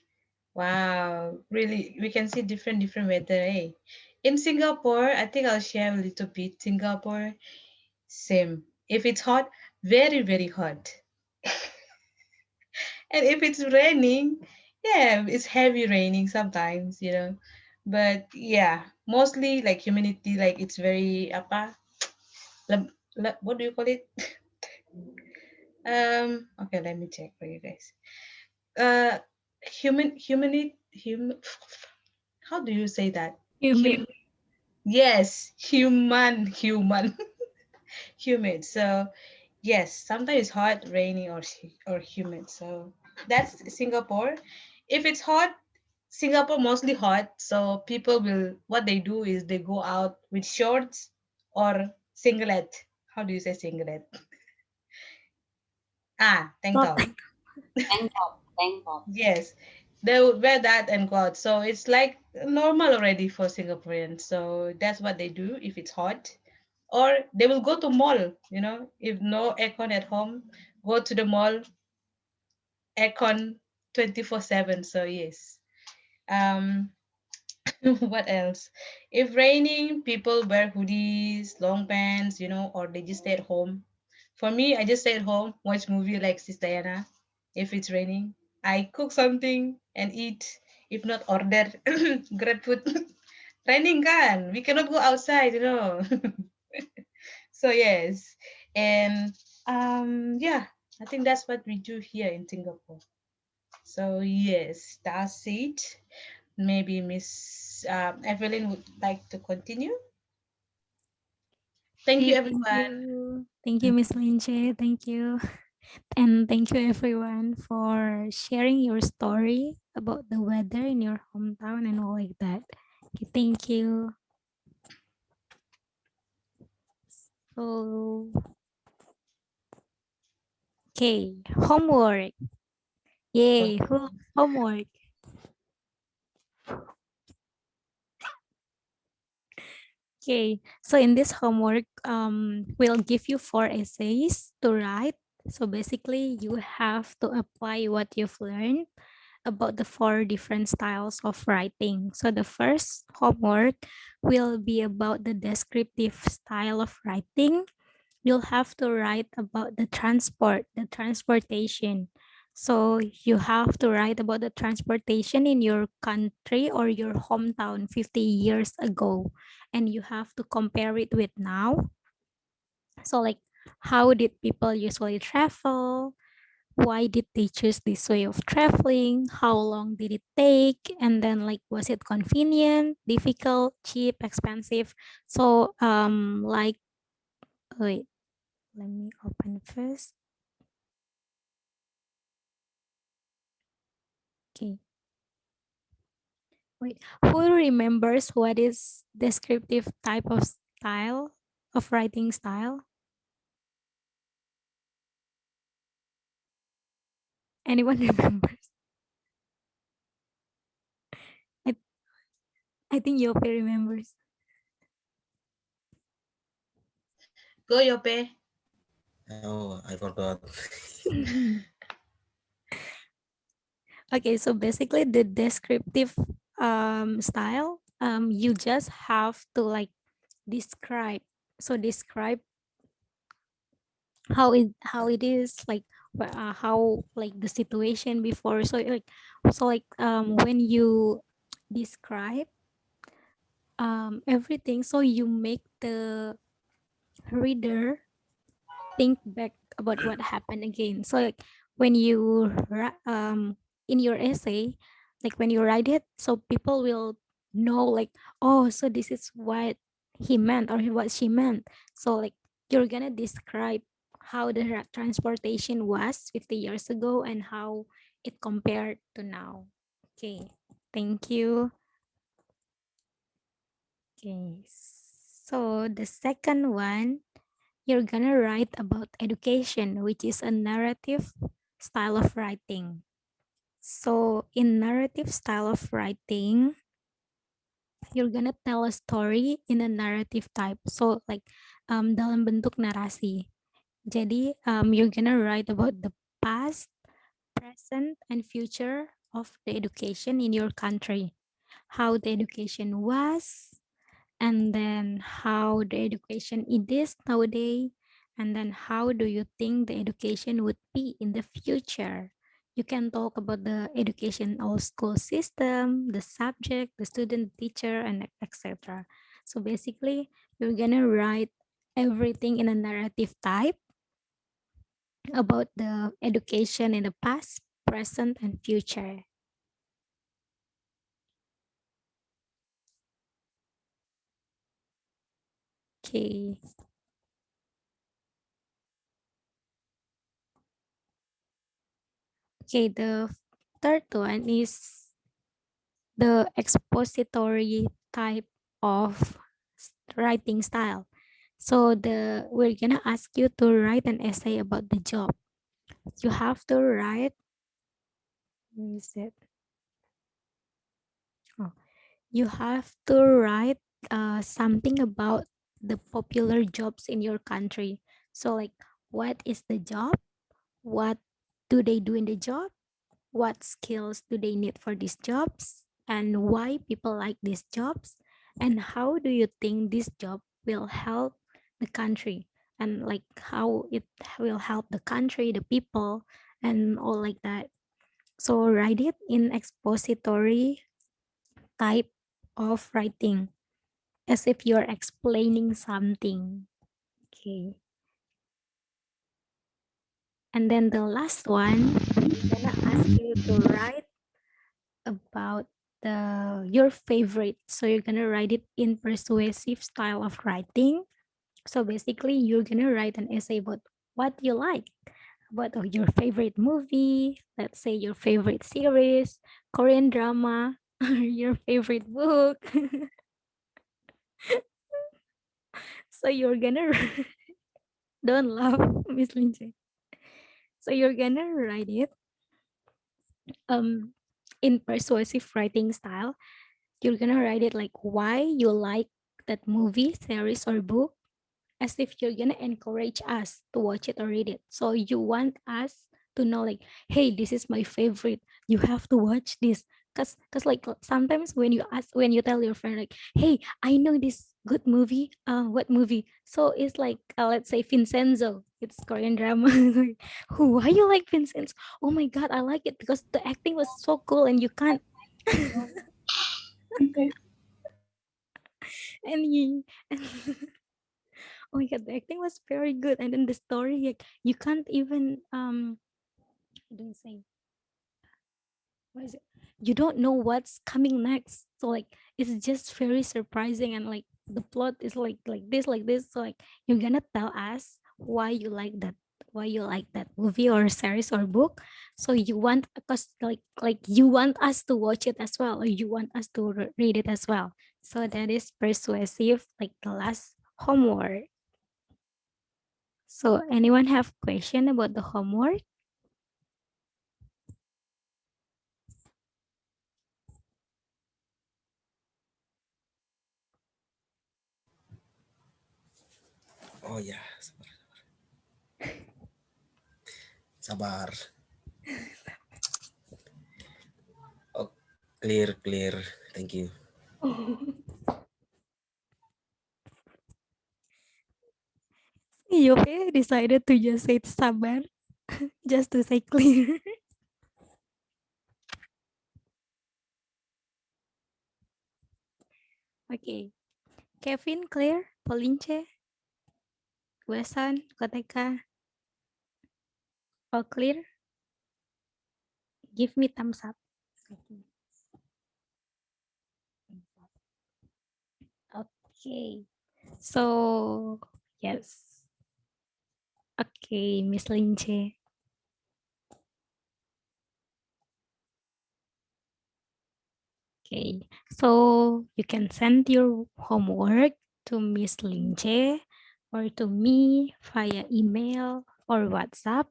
Wow, really, we can see different weather, eh? In Singapore, I think I'll share a little bit. Singapore, same. If it's hot, very hot. And if it's raining, yeah, it's heavy raining sometimes, you know. But yeah, mostly like humidity, like it's very apa, what do you call it? Okay, let me check for you guys. Uh, human, how do you say that? Humid. Yes, human, humid. So yes, sometimes it's hot, rainy, or humid. So that's Singapore. If it's hot, Singapore mostly hot. So people will what they do is they go out with shorts or singlet. How do you say singlet? Tank Top. top. Tank top, tank top. Yes, they would wear that and go out. So it's like normal already for Singaporeans. So that's what they do if it's hot. Or they will go to mall, if no aircon at home, go to the mall, aircon 24/7. So yes. Um, what else? If raining, people wear hoodies, long pants, or they just stay at home. For me, I just stay at home, watch movie like Sis Diana. If it's raining, I cook something and eat. If not, order Grab food. Raining kan, we cannot go outside. So yes, and yeah, I think that's what we do here in Singapore. So yes, that's it. Maybe Miss Evelyn would like to continue. Thank you, Okay, thank everyone. you. Thank you, Miss Linche. Thank you. And thank you everyone for sharing your story about the weather in your hometown and all like that. Okay, thank you. So, okay, homework. Yay, homework. Okay, so in this homework, we'll give you 4 essays to write. So basically, you have to apply what you've learned about the 4 different styles of writing. So the first homework will be about the descriptive style of writing. You'll have to write about the transportation. So you have to write about the transportation in your country or your hometown 50 years ago. And you have to compare it with now. So like, how did people usually travel? Why did they choose this way of traveling? How long did it take? And then like, was it convenient, difficult, cheap, expensive? So like, wait, let me open first. Okay, wait, who remembers what is descriptive type of style of writing style? Anyone remembers? I, I think Yope remembers. Go Yope. Oh, I forgot. Okay, so basically the descriptive style, you just have to like describe. So describe how it is like, how like the situation before. So like when you describe everything, so you make the reader think back about what happened again. So like when you in your essay, like when you write it, so people will know like, oh, so this is what he meant or what she meant. So like you're gonna describe how the transportation was 50 years ago and how it compared to now. Okay, thank you. Okay, so the second one, you're gonna write about education, which is a narrative style of writing. So in narrative style of writing, you're gonna tell a story in a narrative type. So like dalam bentuk narasi. Jadi you're gonna write about the past, present, and future of the education in your country. How the education was, and then how the education it is nowadays, and then how do you think the education would be in the future. You can talk about the education or school system, the subject, the student, teacher, and etc. So basically you're gonna write everything in a narrative type about the education in the past, present, and future. Okay. Okay, the third one is the expository type of writing style. So we're gonna ask you to write an essay about the job. You have to write. Where is it? Oh, you have to write something about the popular jobs in your country. So like, what is the job? What do they do in the job? What skills do they need for these jobs, and why people like these jobs, and how do you think this job will help the country, and like how it will help the country, the people, and all like that. So write it in expository type of writing as if you're explaining something. Okay, and then the last one, I'm gonna ask you to write about your favorite. So you're gonna write it in persuasive style of writing. So basically you're gonna write an essay about what you like, about your favorite movie, let's say your favorite series, Korean drama, or your favorite book. So you're gonna don't laugh, Miss Lindsay. So you're gonna write it um in persuasive writing style. You're gonna write it like why you like that movie, series, or book, as if you're gonna encourage us to watch it or read it. So you want us to know like, hey, this is my favorite. You have to watch this. Cause like sometimes when you tell your friend like, hey, I know this good movie. What movie? So it's like let's say Vincenzo. It's Korean drama. Like, who? Why you like Vincenzo? Oh my god, I like it because the acting was so cool and you can't. And you and oh my god, the acting was very good, and then the story like you can't even how do you say, what is it, you don't know what's coming next. So like it's just very surprising, and like the plot is like this. So like you're gonna tell us why you like that, why you like that movie or series or book. So you want, because like you want us to watch it as well, or you want us to read it as well. So that is persuasive, like the last homework. So anyone have question about the homework? Oh ya, sabar. Oh, clear, clear. Thank you. Yope decided to just say sabar just to say clear. Okay. Kevin, clear? Polinche? Wesson, Koteka, all clear? Give me thumbs up. Okay. So, yes. Okay, Miss Linche. Okay, so you can send your homework to Miss Linche or to me via email or WhatsApp.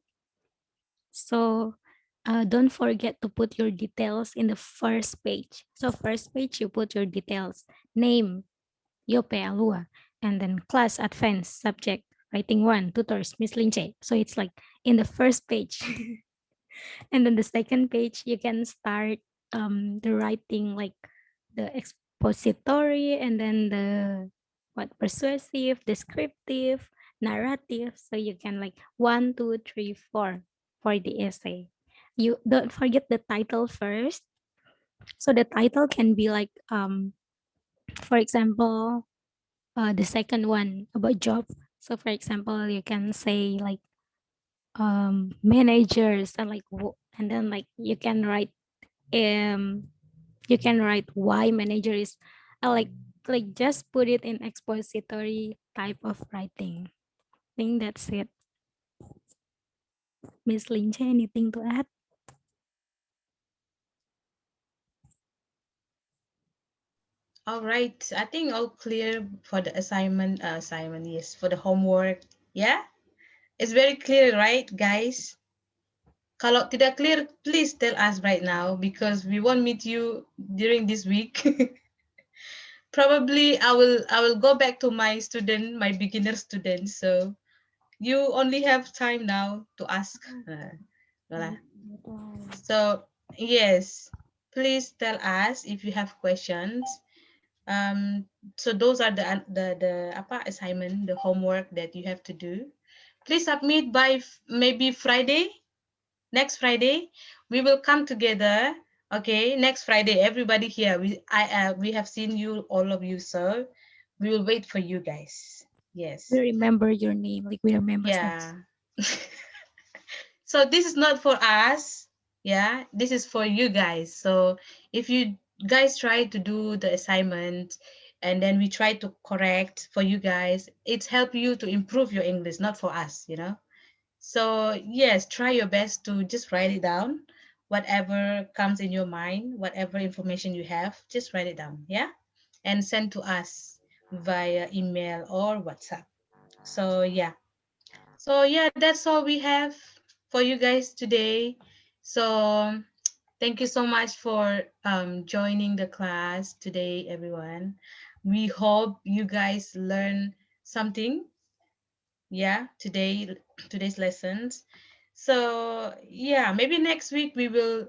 So don't forget to put your details in the first page. So first page, you put your details, name, Yope Alua, and then class advanced subject, writing one, tutors, Miss Linche. So it's like in the first page. And then the second page, you can start the writing like the expository and then the what persuasive, descriptive, narrative. So you can like 1, 2, 3, 4 for the essay. You don't forget the title first. So the title can be like for example, the second one about job. So for example, you can say like managers and like and then like um you can write why manager is like just put it in expository type of writing. I think that's it. Miss Linche, anything to add? All right. I think all clear for the assignment. Assignment, yes, for the homework. Yeah, it's very clear, right, guys? Kalau tidak clear, please tell us right now because we won't meet you during this week. Probably I will go back to my student, my beginner student. So you only have time now to ask. Wala. So yes, please tell us if you have questions. So those are the apa assignment, the homework that you have to do. Please submit by maybe Friday, next Friday. We will come together. Okay, next Friday, everybody here. We have seen you, all of you. So we will wait for you guys. We Yes. remember your name, like we remember stuff. Yeah. So this is not for us. Yeah, this is for you guys. So if you guys try to do the assignment and then we try to correct for you guys, it's help you to improve your English, not for us. So yes, try your best to just write it down. Whatever comes in your mind, whatever information you have, just write it down. Yeah. And send to us via email or WhatsApp. So yeah. So yeah, that's all we have for you guys today. So thank you so much for joining the class today, everyone. We hope you guys learn something. Yeah, today's lessons. So yeah, maybe next week we will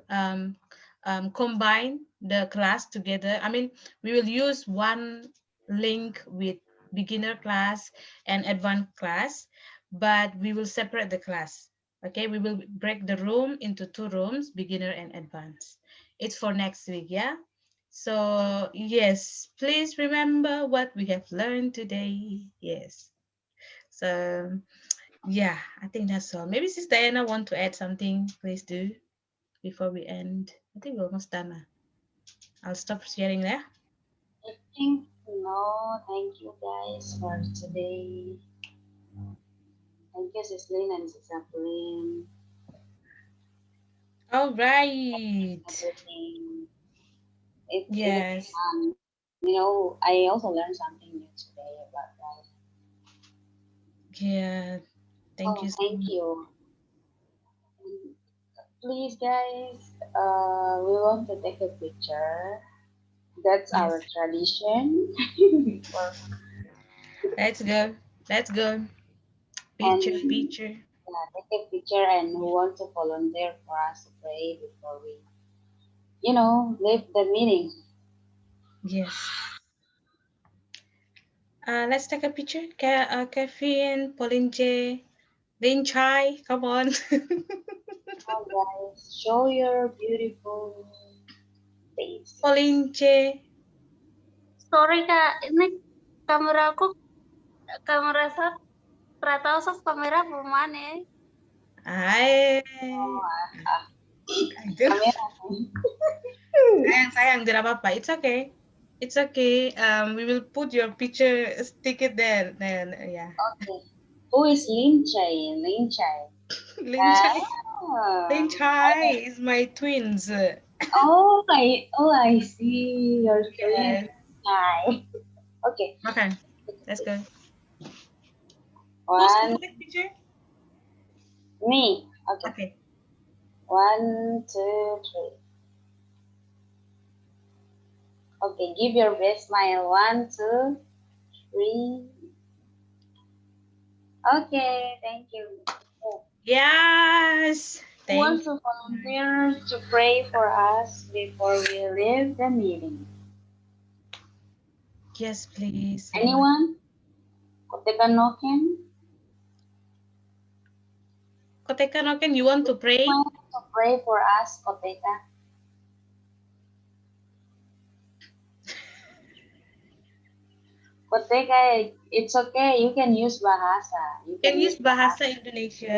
combine the class together. I mean, we will use one link with beginner class and advanced class, but we will separate the class. Okay, we will break the room into two rooms, beginner and advanced. It's for next week, yeah. So yes, please remember what we have learned today. Yes. So yeah, I think that's all. Maybe Sister Diana want to add something. Please do before we end. I think we're almost done now. I'll stop sharing there. I think no, thank you guys for today. Thank you, Sislin and Sisaplin. All right. Everything. It's Yes. fun. I also learned something new today about writing. Yeah. Thank Oh, you so thank much. you. And please, guys, we want to take a picture. That's Yes. our tradition. For, Let's go. Let's go. Picture, and picture. yeah, take a picture and who want to volunteer for us to play before we leave the meeting. Yes. Let's take a picture. Caffeine, Pauline J, Lin Chai. Come on. Come on, guys, show your beautiful Pauline faces. J. Sorry Kak, ini kamera aku kamera satu Tratado sa kamera pemane. I itu Kamera. sayang tidak apa-apa. It's okay. It's okay. We will put your picture, stick it there. Then yeah. Okay. Who is Lin Chai? Lin Chai. Lin Chai. Lin Ah. Chai is my twins. I see. Your twin. Yes. Hi. Okay. Okay, let's go. Who's the One, next picture? me. Okay. Okay. 1, 2, 3. Okay, give your best smile. 1, 2, 3. Okay, thank you. Yes. Who wants Thank to you. volunteer to pray for us before we leave the meeting? Yes, please. Anyone? Koteka Noken? Koteka Noken, you want to pray? Who wants to pray for us, Koteka? Koteka, it's okay. You can use bahasa. You Can can use use bahasa bahasa. Indonesia.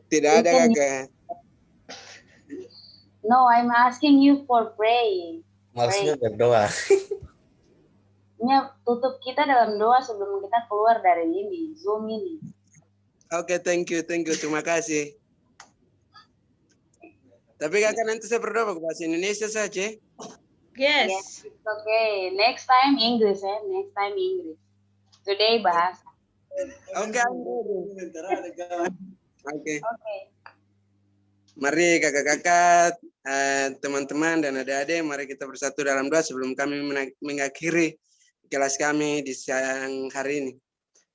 Tidak You ada can kakak. No, I'm asking you for pray. Maksudnya Pray. berdoa. Ini tutup kita dalam doa sebelum kita keluar dari ini, Zoom ini. Oke, thank you. Terima kasih. Tapi kakak nanti saya berdoa pakai bahasa Indonesia saja. Yes. Yes, it's okay. Next time English ya. Next time English. Today bahasa. Oke. Oke. Okay. Mari kakak-kakak, teman-teman dan adik-adik, mari kita bersatu dalam doa sebelum kami mengakhiri kelas kami di siang hari ini.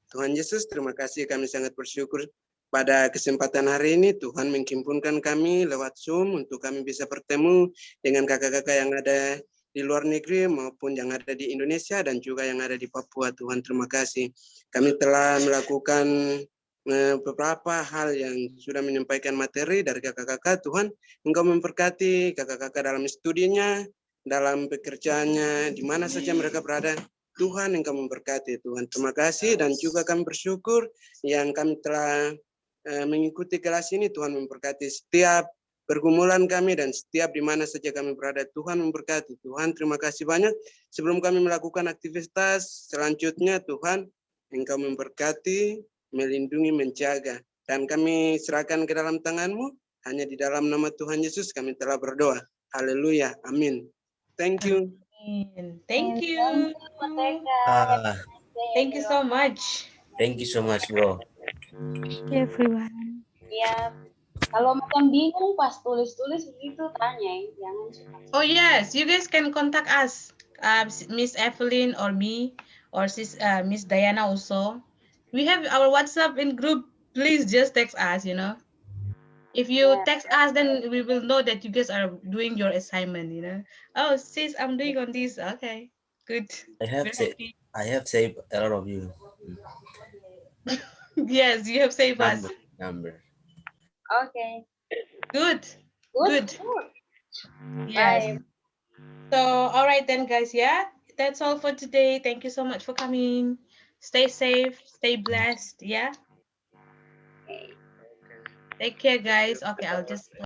Tuhan Yesus, terima kasih, kami sangat bersyukur pada kesempatan hari ini Tuhan menghimpunkan kami lewat Zoom untuk kami bisa bertemu dengan kakak-kakak yang ada di luar negeri maupun yang ada di Indonesia dan juga yang ada di Papua. Tuhan, terima kasih. Kami telah melakukan beberapa hal yang sudah menyampaikan materi dari kakak-kakak. Tuhan, Engkau memberkati kakak-kakak dalam studinya, dalam pekerjaannya, di mana saja mereka berada. Tuhan, Engkau memberkati. Tuhan, terima kasih dan juga kami bersyukur yang kami telah mengikuti kelas ini. Tuhan memberkati setiap pergumulan kami dan setiap di mana saja kami berada. Tuhan memberkati. Tuhan, terima kasih banyak. Sebelum kami melakukan aktivitas selanjutnya, Tuhan, Engkau memberkati, melindungi, menjaga. Dan kami serahkan ke dalam tangan-Mu. Hanya di dalam nama Tuhan Yesus kami telah berdoa. Haleluya. Amin. Thank you. Thank you. Thank you, Koteka. Ah, Thank you so much. thank you so much, bro. Thank you, everyone. Ya, kalau macam bingung pas tulis-tulis begitu tanya, jangan suka. Oh yes, you guys can contact us, Miss Evelyn or me, or Miss Diana also. We have our WhatsApp in group. Please just text us. If you Yeah. text us, then we will know that you guys are doing your assignment. Oh sis, I'm doing on this. Okay, good. I have We're saved. happy. I have saved a lot of you. Yes, you have saved us. Number. Okay. Good. Good. Good. Good. Yes. Bye. So, all right then, guys. Yeah, that's all for today. Thank you so much for coming. Stay safe. Stay blessed. Yeah. Okay. Take care, guys. Okay, I'll just